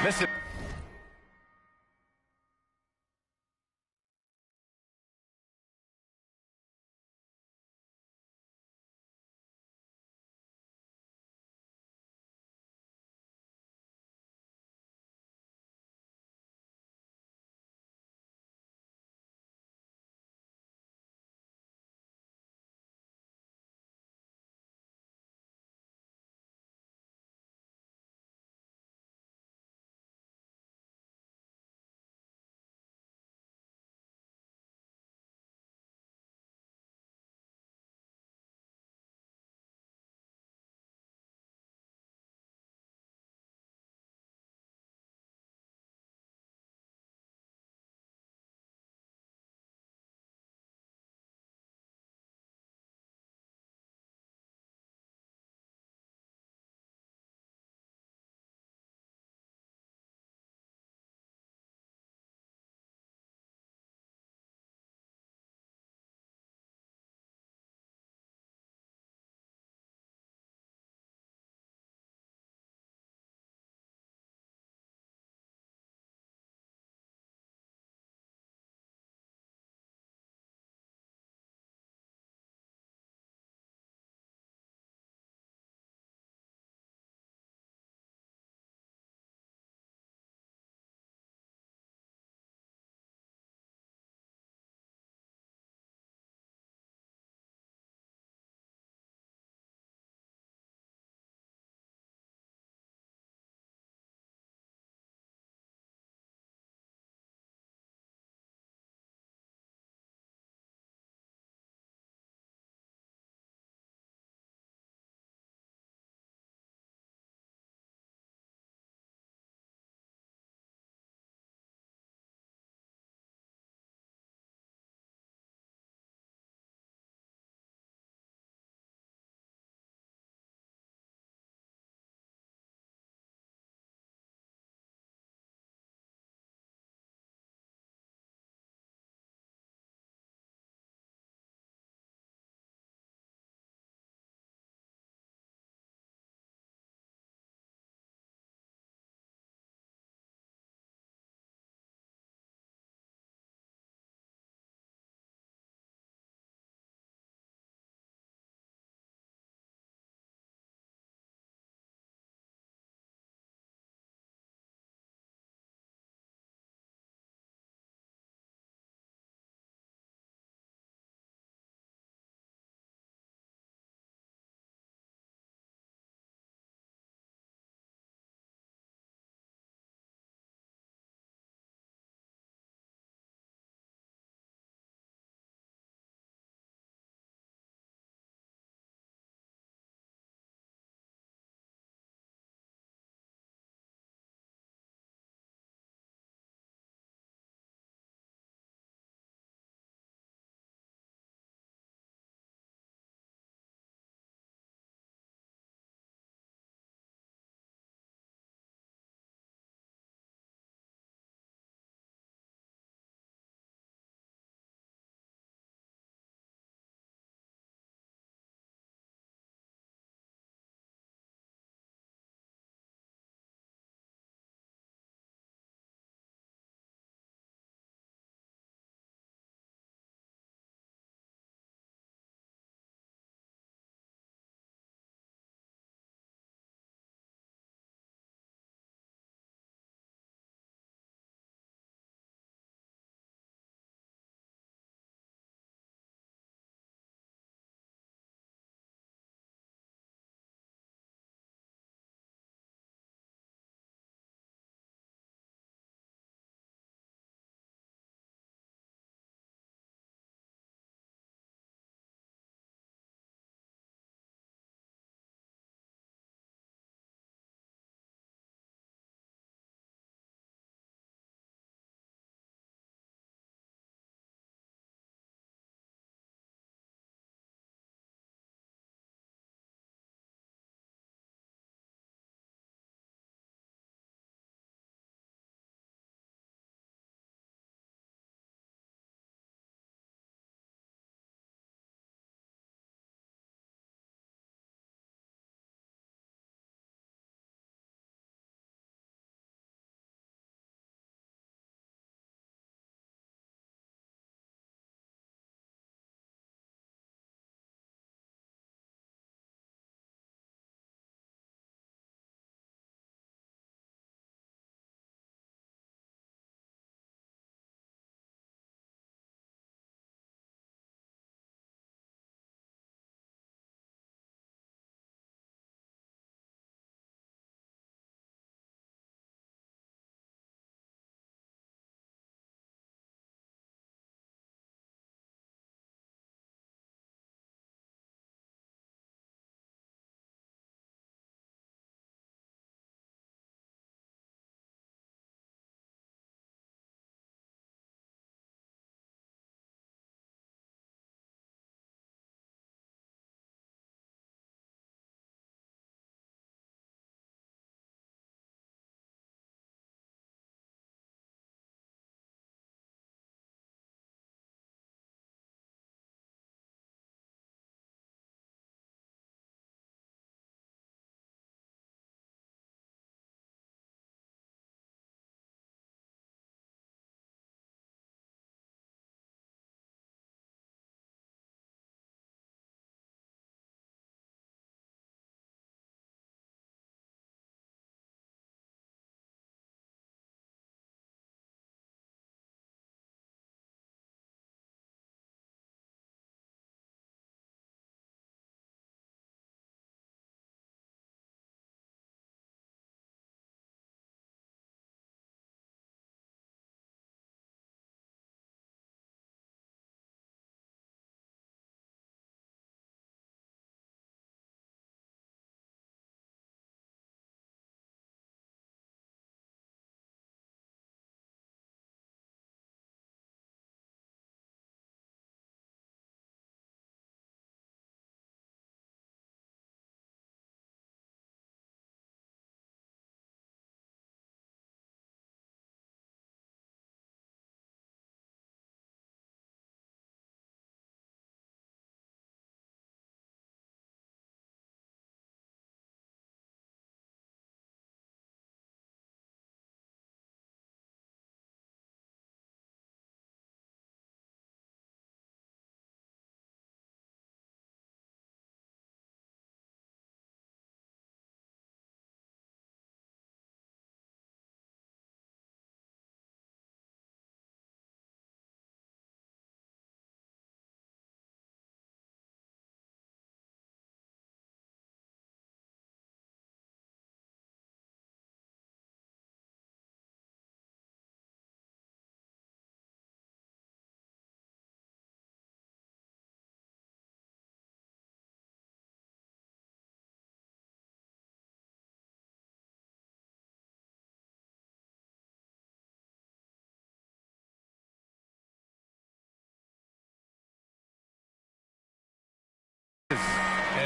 Miss it.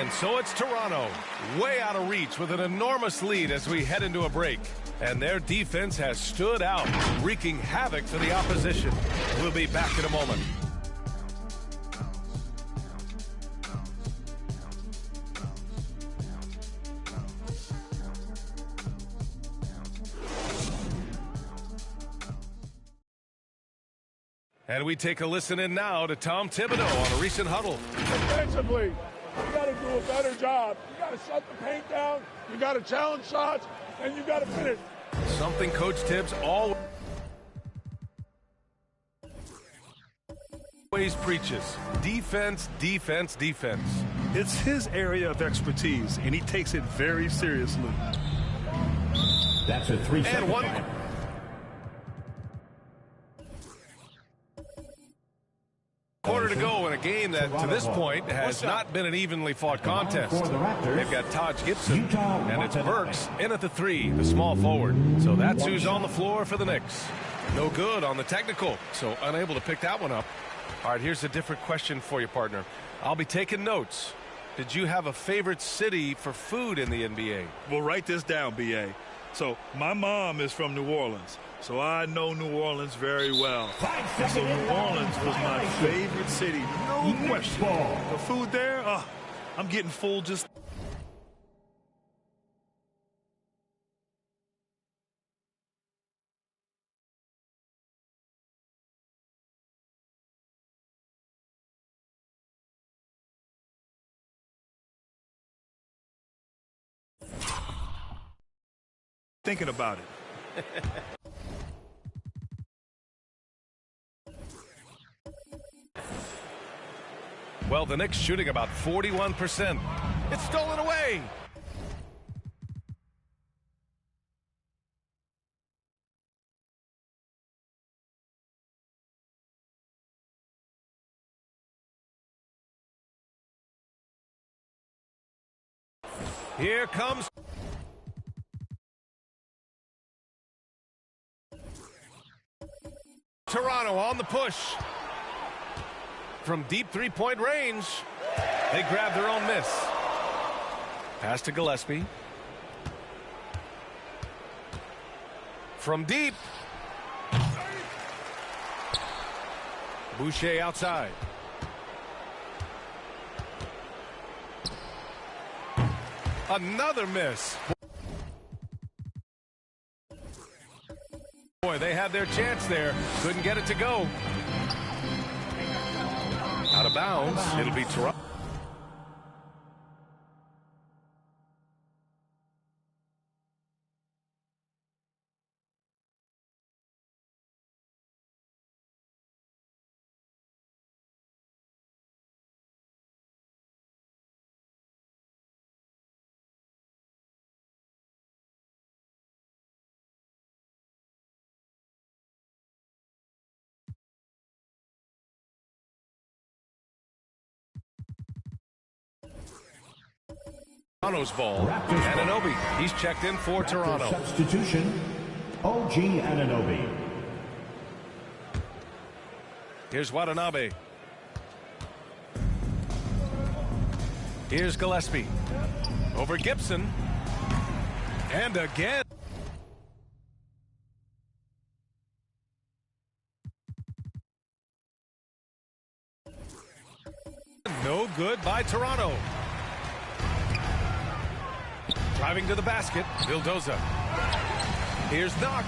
And so it's Toronto, way out of reach with an enormous lead as we head into a break. And their defense has stood out, wreaking havoc for the opposition. We'll be back in a moment. And we take a listen in now to Tom Thibodeau on a recent huddle. Defensively, you got to do a better job. You got to shut the paint down. You got to challenge shots, and you got to finish. Something Coach Tibbs always preaches. Defense, defense, defense. It's his area of expertise, and he takes it very seriously. That's a 3-second one. time. Quarter to go in a game that, to this point, has not been an evenly fought contest. They've got Taj Gibson, and it's Burks in at the 3, the small forward. So that's who's on the floor for the Knicks. No good on the technical, so unable to pick that one up. All right, here's a different question for you, partner. I'll be taking notes. Did you have a favorite city for food in the NBA? Well, write this down, B.A. So my mom is from New Orleans, so I know New Orleans very well. So New Orleans was my favorite city, no question. The food there, I'm getting full just... thinking about it. Well, the Knicks shooting about 41%. It's stolen away. Here comes Toronto on the push. From deep three-point range, they grab their own miss. Pass to Gillespie. From deep. Boucher outside. Another miss. Boy, they had their chance there. Couldn't get it to go. Out of bounds. It'll be Toronto. Toronto's ball. Anunoby. He's checked in for Toronto. Substitution, OG Anunoby. Here's Watanabe. Here's Gillespie. Over Gibson. And again. No good by Toronto. Driving to the basket, Vildoza. Here's Knox.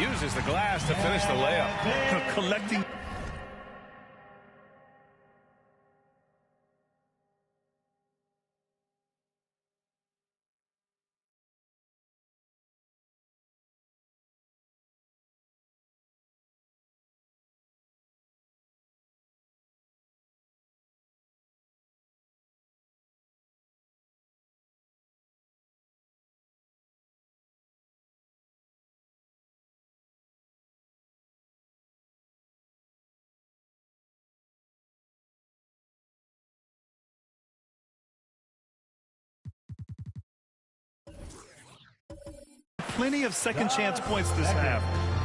Uses the glass to finish the layup. Collecting. Plenty of second chance points this half.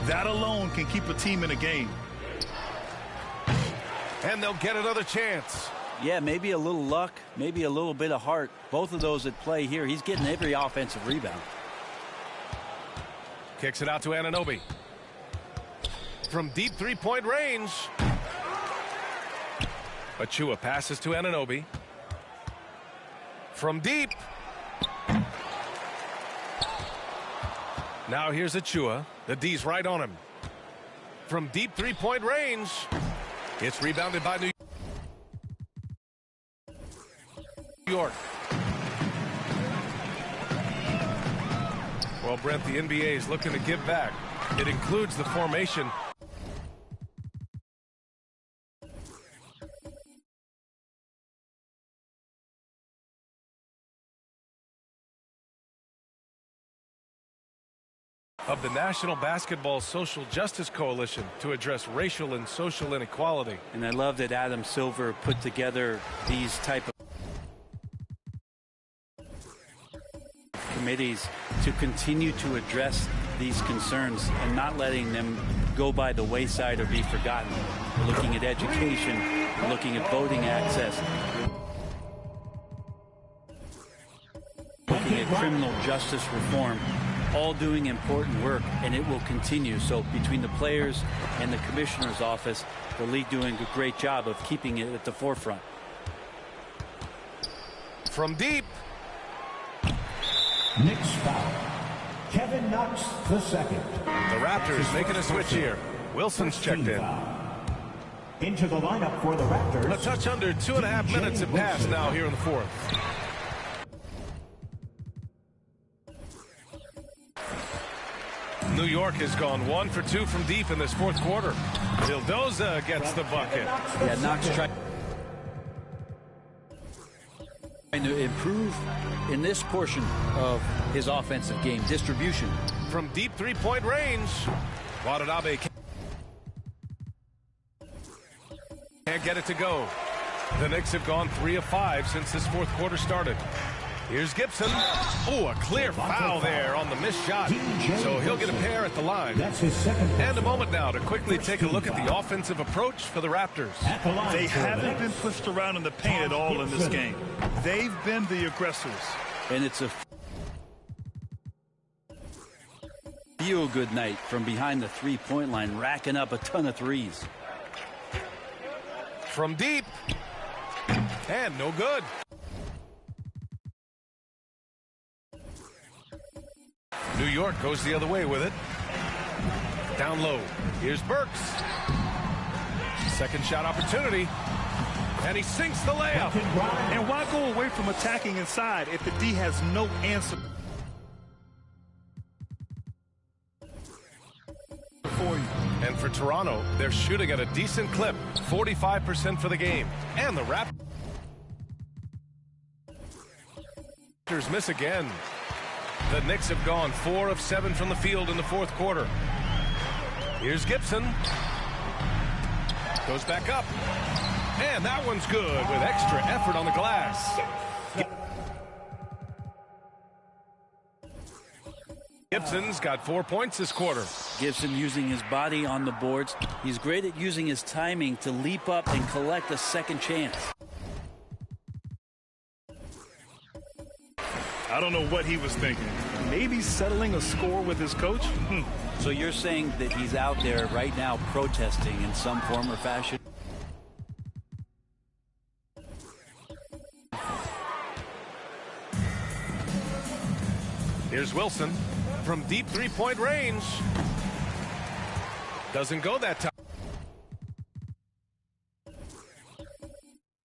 That alone can keep a team in a game. And they'll get another chance. Yeah, maybe a little luck, maybe a little bit of heart. Both of those at play here. He's getting every offensive rebound. Kicks it out to Anunoby. From deep three-point range. Achua passes to Anunoby. From deep. Now here's Achua. The D's right on him. From deep three-point range. It's rebounded by New York. Well, Brent, the NBA is looking to give back. It includes the formation of the National Basketball Social Justice Coalition to address racial and social inequality. And I love that Adam Silver put together these type of committees to continue to address these concerns and not letting them go by the wayside or be forgotten. We're looking at education, we're looking at voting access, looking at criminal justice reform, all doing important work, and it will continue. So between the players and the commissioner's office, the league doing a great job of keeping it at the forefront. From deep. Knicks foul. Kevin Knox the second. The Raptors making a switch here. Wilson's checked in. Into the lineup for the Raptors. A touch under 2.5 minutes have passed now here in the fourth. New York has gone 1 for 2 from deep in this fourth quarter. Vildoza gets the bucket. Yeah, Knox trying to improve in this portion of his offensive game, distribution. From deep three-point range, Watanabe can't get it to go. The Knicks have gone 3 of 5 since this fourth quarter started. Here's Gibson. Oh, a clear foul there on the missed shot. So he'll get a pair at the line. That's his second. And a moment now to quickly take a look at the offensive approach for the Raptors. They haven't been pushed around in the paint at all in this game. They've been the aggressors. And it's a feel-good night from behind the three-point line, racking up a ton of threes. From deep. And no good. New York goes the other way with it. Down low. Here's Burks. Second shot opportunity. And he sinks the layup. And why go away from attacking inside if the D has no answer for you? And for Toronto, they're shooting at a decent clip. 45% for the game. And the Raptors miss again. The Knicks have gone 4 of 7 from the field in the fourth quarter. Here's Gibson. Goes back up. And that one's good with extra effort on the glass. Gibson's got 4 points this quarter. Gibson using his body on the boards. He's great at using his timing to leap up and collect a second chance. I don't know what he was thinking. Maybe settling a score with his coach? So you're saying that he's out there right now protesting in some form or fashion? Here's Wilson from deep three-point range. Doesn't go that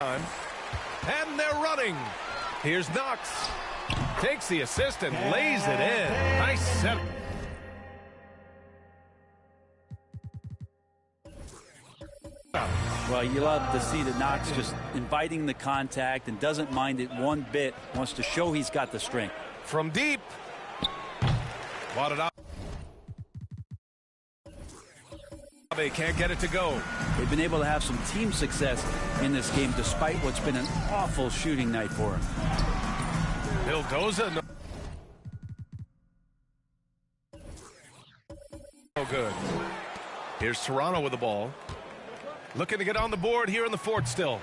time. And they're running. Here's Knox. Takes the assist and lays it in. Nice set. Well, you love to see that Knox just inviting the contact and doesn't mind it one bit. Wants to show he's got the strength. From deep. Wadded out. They can't get it to go. They've been able to have some team success in this game despite what's been an awful shooting night for him. Vildoza. No good. Here's Toronto with the ball. Looking to get on the board here in the fourth still.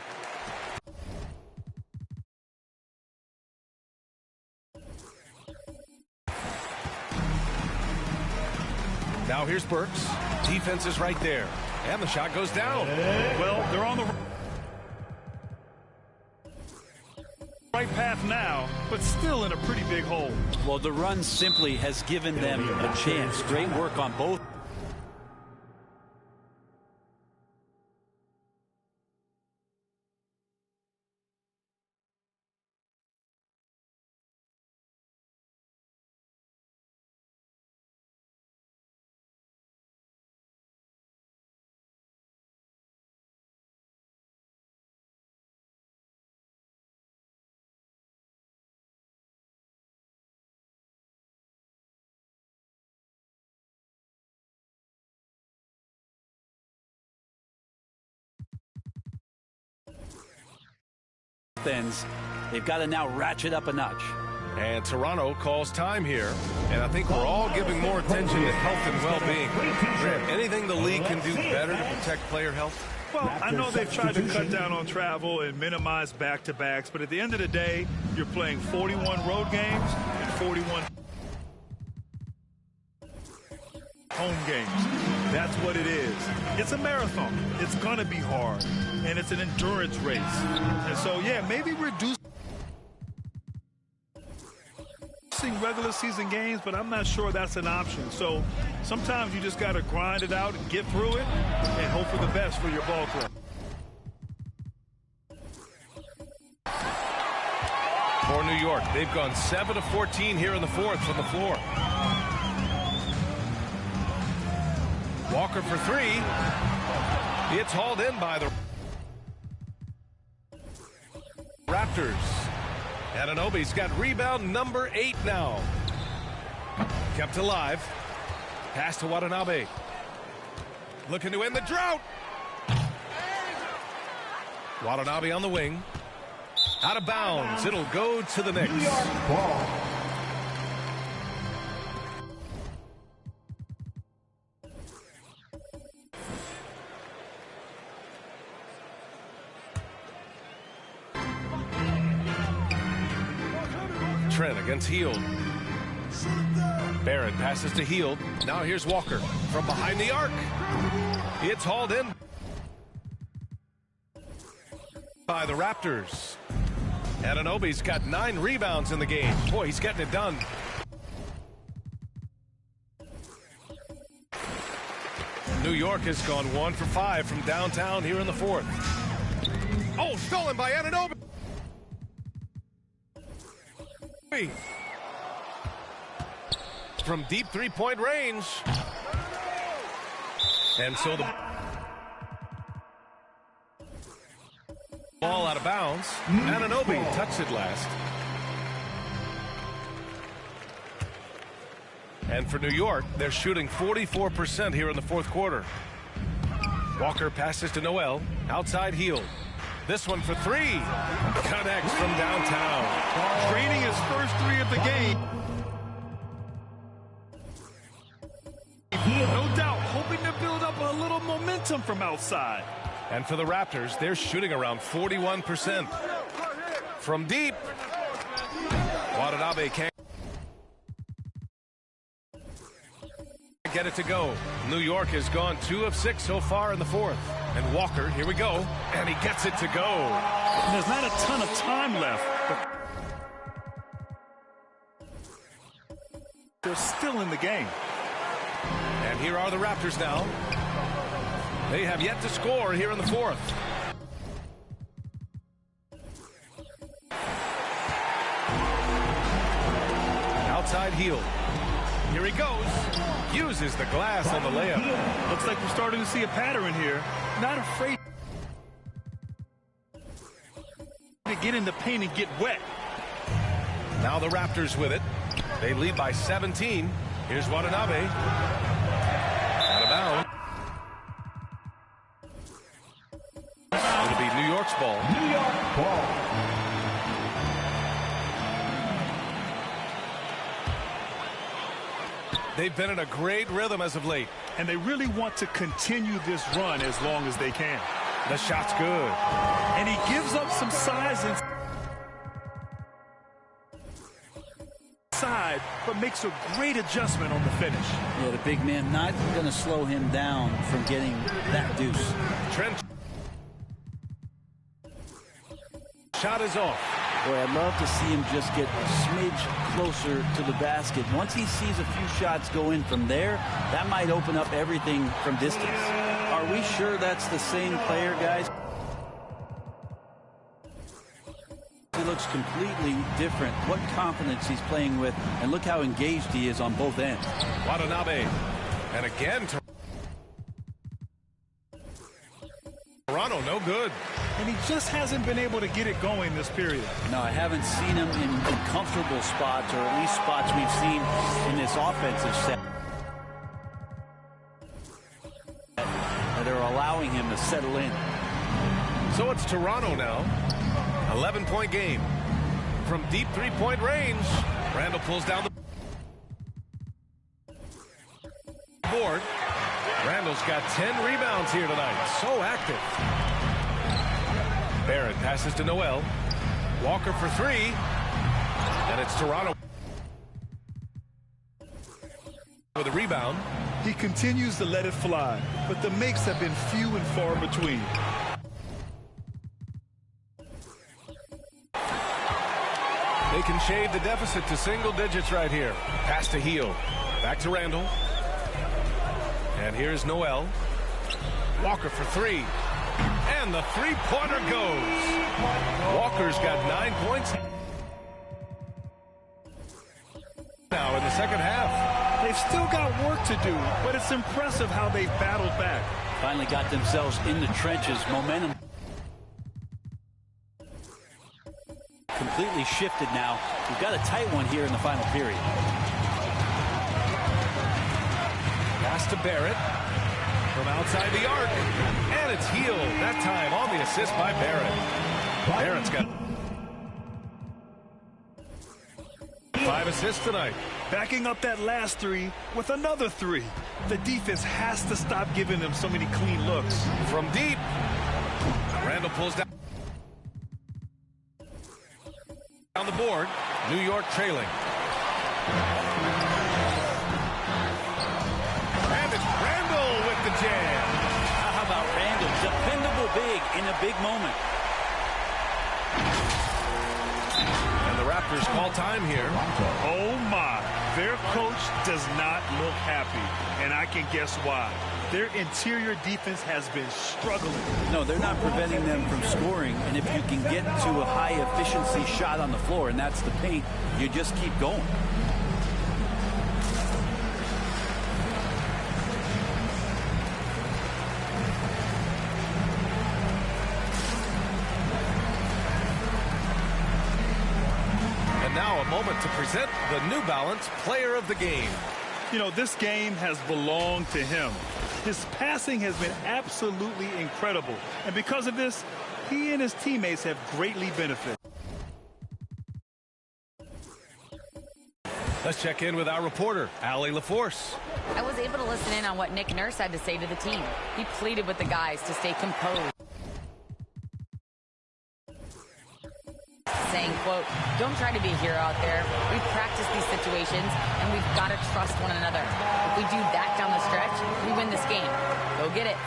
Now here's Burks. Defense is right there. And the shot goes down. Well, they're on the right path now, but still in a pretty big hole. Well, the run simply has given them a chance. Great work on both. Ends. They've got to now ratchet up a notch. And Toronto calls time here. And I think we're all giving more attention to health and well-being. Anything the league can do better to protect player health? Well, I know they've tried to cut down on travel and minimize back-to-backs, but at the end of the day, you're playing 41 road games and 41 home games. That's what it is. It's a marathon. It's going to be hard, and it's an endurance race. And so, yeah, maybe reducing regular season games, but I'm not sure that's an option. So sometimes you just got to grind it out and get through it and hope for the best for your ball club. For New York, they've gone 7 of 14 here in the fourth from the floor. Walker for three. It's hauled in by the Raptors. Anunoby's got rebound number 8 now. Kept alive. Pass to Watanabe. Looking to end the drought. Watanabe on the wing. Out of bounds. It'll go to the Knicks. Trent against Hield. Barrett passes to Hield. Now here's Walker from behind the arc. It's hauled in by the Raptors. Anunoby's got 9 rebounds in the game. Boy, he's getting it done. New York has gone 1 for 5 from downtown here in the fourth. Oh, stolen by Anunoby. From deep three-point range. And so the ball out of bounds. Anunoby touched it last. And for New York, they're shooting 44% here in the fourth quarter. Walker passes to Noel. Outside Hield. This one for three. Connects from downtown. Draining his first three of the game. No doubt, hoping to build up a little momentum from outside. And for the Raptors, they're shooting around 41%. From deep. Watanabe can't get it to go. New York has gone 2 of 6 so far in the fourth. And Walker, here we go, and he gets it to go. And there's not a ton of time left, but they're still in the game. And here are the Raptors now. They have yet to score here in the fourth. Outside Hield. Here he goes. Uses the glass on the layup. Looks like we're starting to see a pattern here. Not afraid to get in the paint and get wet. Now the Raptors with it. They lead by 17. Here's Watanabe. Out of bounds. It'll be New York's ball. New York ball. They've been in a great rhythm as of late. And they really want to continue this run as long as they can. The shot's good. And he gives up some size inside, but makes a great adjustment on the finish. Yeah, the big man not going to slow him down from getting that deuce. Trent. Shot is off. Boy, I'd love to see him just get a smidge closer to the basket. Once he sees a few shots go in from there, that might open up everything from distance. Are we sure that's the same player, guys? He looks completely different. What confidence he's playing with, and look how engaged he is on both ends. Watanabe. And again, Toronto, no good. And he just hasn't been able to get it going this period. No, I haven't seen him in comfortable spots, or at least spots we've seen in this offensive set that are allowing him to settle in. So it's Toronto now. 11-point game. From deep three-point range, Randall pulls down the board. Randall's got 10 rebounds here tonight. So active. Barrett passes to Noel. Walker for three. And it's Toronto with a rebound. He continues to let it fly, but the makes have been few and far between. They can shave the deficit to single digits right here. Pass to Heel. Back to Randall. And here's Noel. Walker for three. And the three-pointer goes. Walker's got 9 points now in the second half. They've still got work to do, but it's impressive how they've battled back. Finally got themselves in the trenches. Momentum completely shifted now. We've got a tight one here in the final period. Pass to Barrett from outside the arc. And it's Heel that time on the assist by Barrett. Barrett's got 5 assists tonight. Backing up that last three with another three. The defense has to stop giving them so many clean looks. From deep, Randall pulls down the board. New York trailing. And it's Randall with the jam. How about Randall? Dependable big in a big moment. And the Raptors call time here. Oh my, their coach does not look happy, and I can guess why. Their interior defense has been struggling. No, they're not preventing them from scoring, and if you can get to a high-efficiency shot on the floor, and that's the paint, you just keep going. And now a moment to present the New Balance Player of the Game. You know, this game has belonged to him. His passing has been absolutely incredible. And because of this, he and his teammates have greatly benefited. Let's check in with our reporter, Allie LaForce. I was able to listen in on what Nick Nurse had to say to the team. He pleaded with the guys to stay composed, saying, quote, "Don't try to be a hero out there. We practice these situations, and we've got to trust one another. If we do that down the stretch, we win this game. Go get it."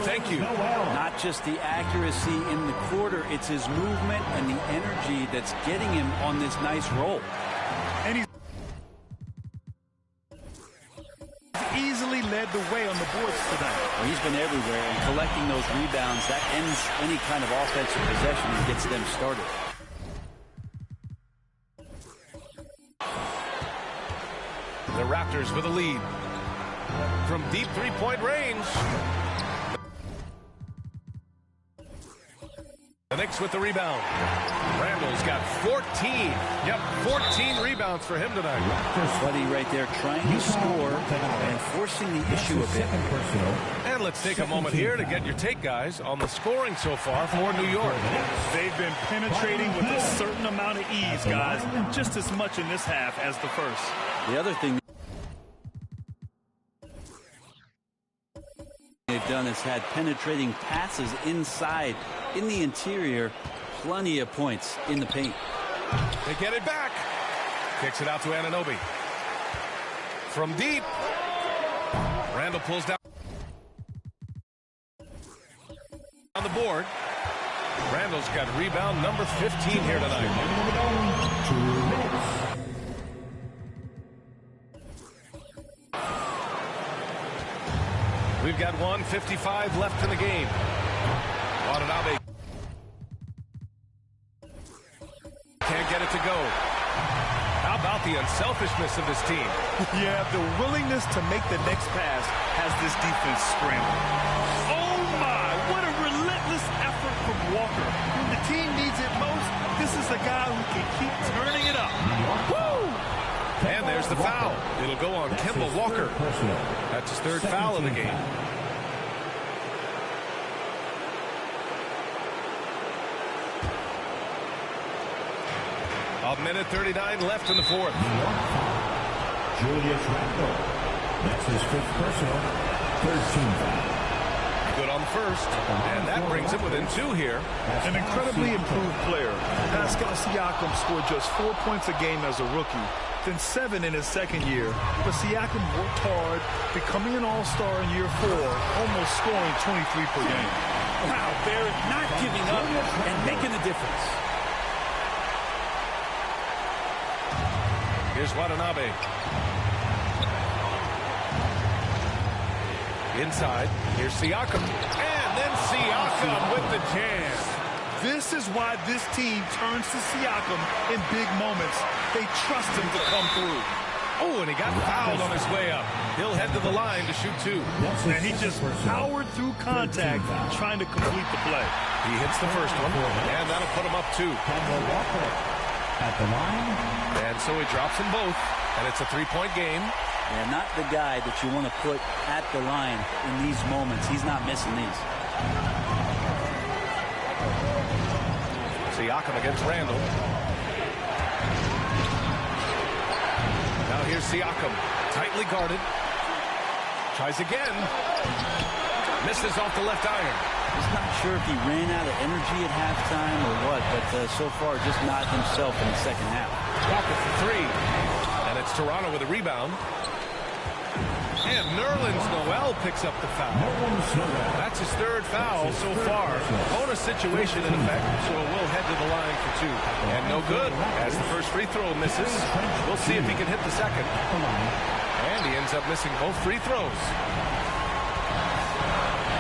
Thank you. Not just the accuracy in the quarter, it's his movement and the energy that's getting him on this nice roll. And he's easily led the way on the boards tonight. Well, he's been everywhere, and collecting those rebounds, that ends any kind of offensive possession and gets them started. The Raptors with a lead. From deep three-point range. The Knicks with the rebound. Randall's got 14. Yep, 14 rebounds for him tonight. Buddy right there trying to score and forcing the issue a bit. And let's take a moment here to get your take, guys, on the scoring so far for New York. They've been penetrating with a certain amount of ease, guys, just as much in this half as the first. The other thing they've done is had penetrating passes inside, in the interior, plenty of points in the paint. They get it back. Kicks it out to Anunoby. From deep. Randall pulls down on the board. Randall's got rebound number 15 here tonight. We've got 1:55 left in the game. Watanabe can't get it to go. How about the unselfishness of this team? Yeah, the willingness to make the next pass has this defense scrambling. Oh my, what a relentless effort from Walker. When the team needs it most, this is a guy who can keep turning it up. Woo! And there's the foul. It'll go on Kemba Walker. That's his third foul of the game. A minute 39 left in the fourth. Julius Randle. That's his fifth personal. Third team foul. Good on the first. And that brings him within 2 here. An incredibly improved player. Pascal Siakam scored just 4 points a game as a rookie, then 7 in his second year. But Siakam worked hard, becoming an all-star in year 4, almost scoring 23 per game. Wow, Barrett not giving up and making a difference. Here's Watanabe. Inside. Here's Siakam. And then Siakam with the jam. This is why this team turns to Siakam in big moments. They trust him to come through. Oh, and he got fouled on his way up. He'll head to the line to shoot 2. And he just powered through contact trying to complete the play. He hits the first one, and that'll put him up 2. At the line. And so he drops them both, and it's a 3-point game. And not the guy that you want to put at the line in these moments. He's not missing these. Siakam against Randall. Now here's Siakam, tightly guarded. Tries again. Misses off the left iron. Just not sure if he ran out of energy at halftime or what, but so far just not himself in the second half. Walker for 3. And it's Toronto with a rebound. And Nerlens Noel picks up the foul. That's his third foul so far. Bonus situation in effect, so we'll head to the line for 2. And no good as the first free throw misses. We'll see if he can hit the second. And he ends up missing both free throws.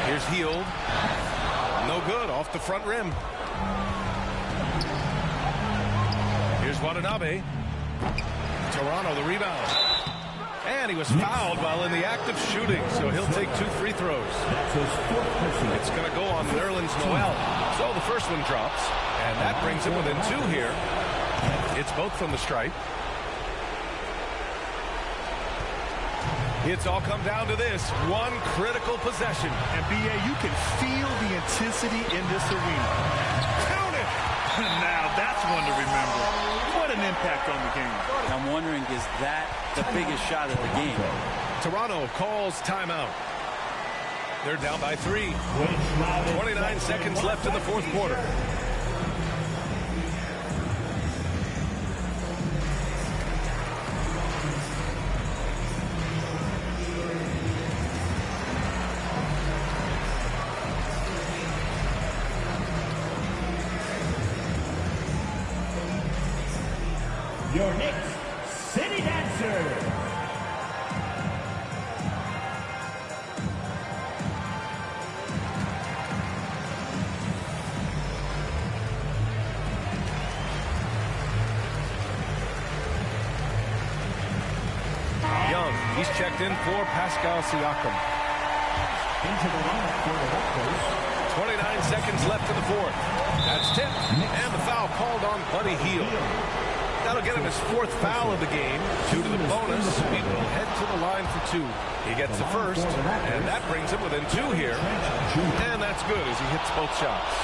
Here's Hield. No good, off the front rim. Here's Watanabe. Toronto, the rebound. And he was fouled while in the act of shooting, so he'll take 2 free throws. It's going to go on Nerlens Noel. So the first one drops, and that brings him within 2 here. It's both from the stripe. It's all come down to this one critical possession. And B.A., you can feel the intensity in this arena. Count it! Now that's one to remember. What an impact on the game. I'm wondering, is that the biggest shot of the game? Toronto calls timeout. They're down by 3. 29 seconds left in the fourth quarter. Your Knicks City Dancer. Young, he's checked in for Pascal Siakam. Into the lineup for the Raptors. 29 seconds left in the fourth. That's tipped, and the foul called on Buddy Hield. That'll get him his 4th foul of the game. 2 to the bonus. He will head to the line for 2. He gets the first, and that brings him within 2 here. And that's good as he hits both shots.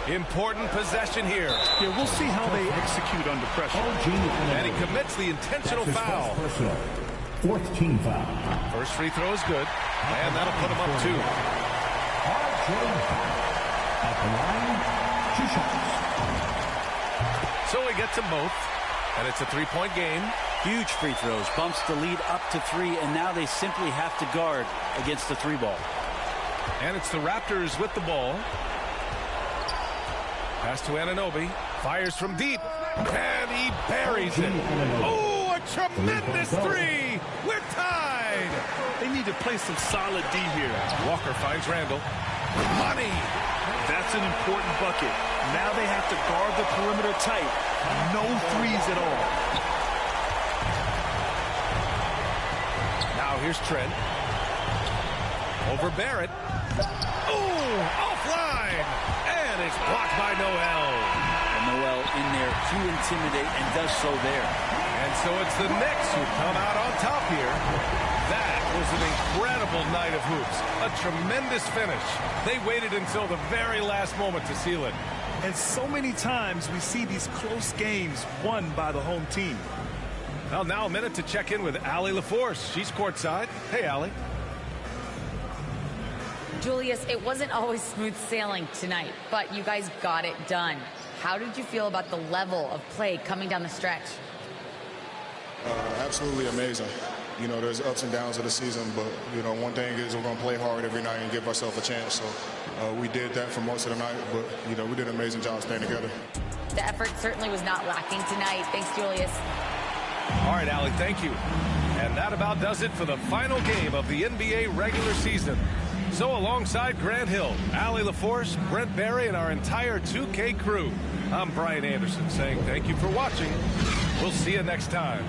Important possession here. Yeah, we'll see how they execute under pressure. And he commits the intentional foul. 4th team foul. First free throw is good, and that'll put him up 2. At the line, 2 shots. So he gets them both, and it's a 3-point game. Huge free throws, bumps the lead up to 3, and now they simply have to guard against the 3-ball. And it's the Raptors with the ball. Pass to Anunoby. Fires from deep. And he buries it. Oh, a tremendous 3. We're tied. They need to play some solid D here. Walker finds Randall. Money. That's an important bucket. Now they have to guard the perimeter tight. No threes at all. Now here's Trent. Over Barrett. Oh, offline. And it's blocked by Noel. And Noel in there to intimidate and does so there. And so it's the Knicks who come out on top here. That was an incredible night of hoops. A tremendous finish. They waited until the very last moment to seal it. And so many times we see these close games won by the home team. Well, now a minute to check in with Allie LaForce. She's courtside. Hey, Allie. Julius, it wasn't always smooth sailing tonight, but you guys got it done. How did you feel about the level of play coming down the stretch? Absolutely amazing. You know, there's ups and downs of the season, but, you know, one thing is we're going to play hard every night and give ourselves a chance. So we did that for most of the night, but, you know, we did an amazing job staying together. The effort certainly was not lacking tonight. Thanks, Julius. All right, Allie, thank you. And that about does it for the final game of the NBA regular season. So alongside Grant Hill, Allie LaForce, Brent Barry, and our entire 2K crew, I'm Brian Anderson saying thank you for watching. We'll see you next time.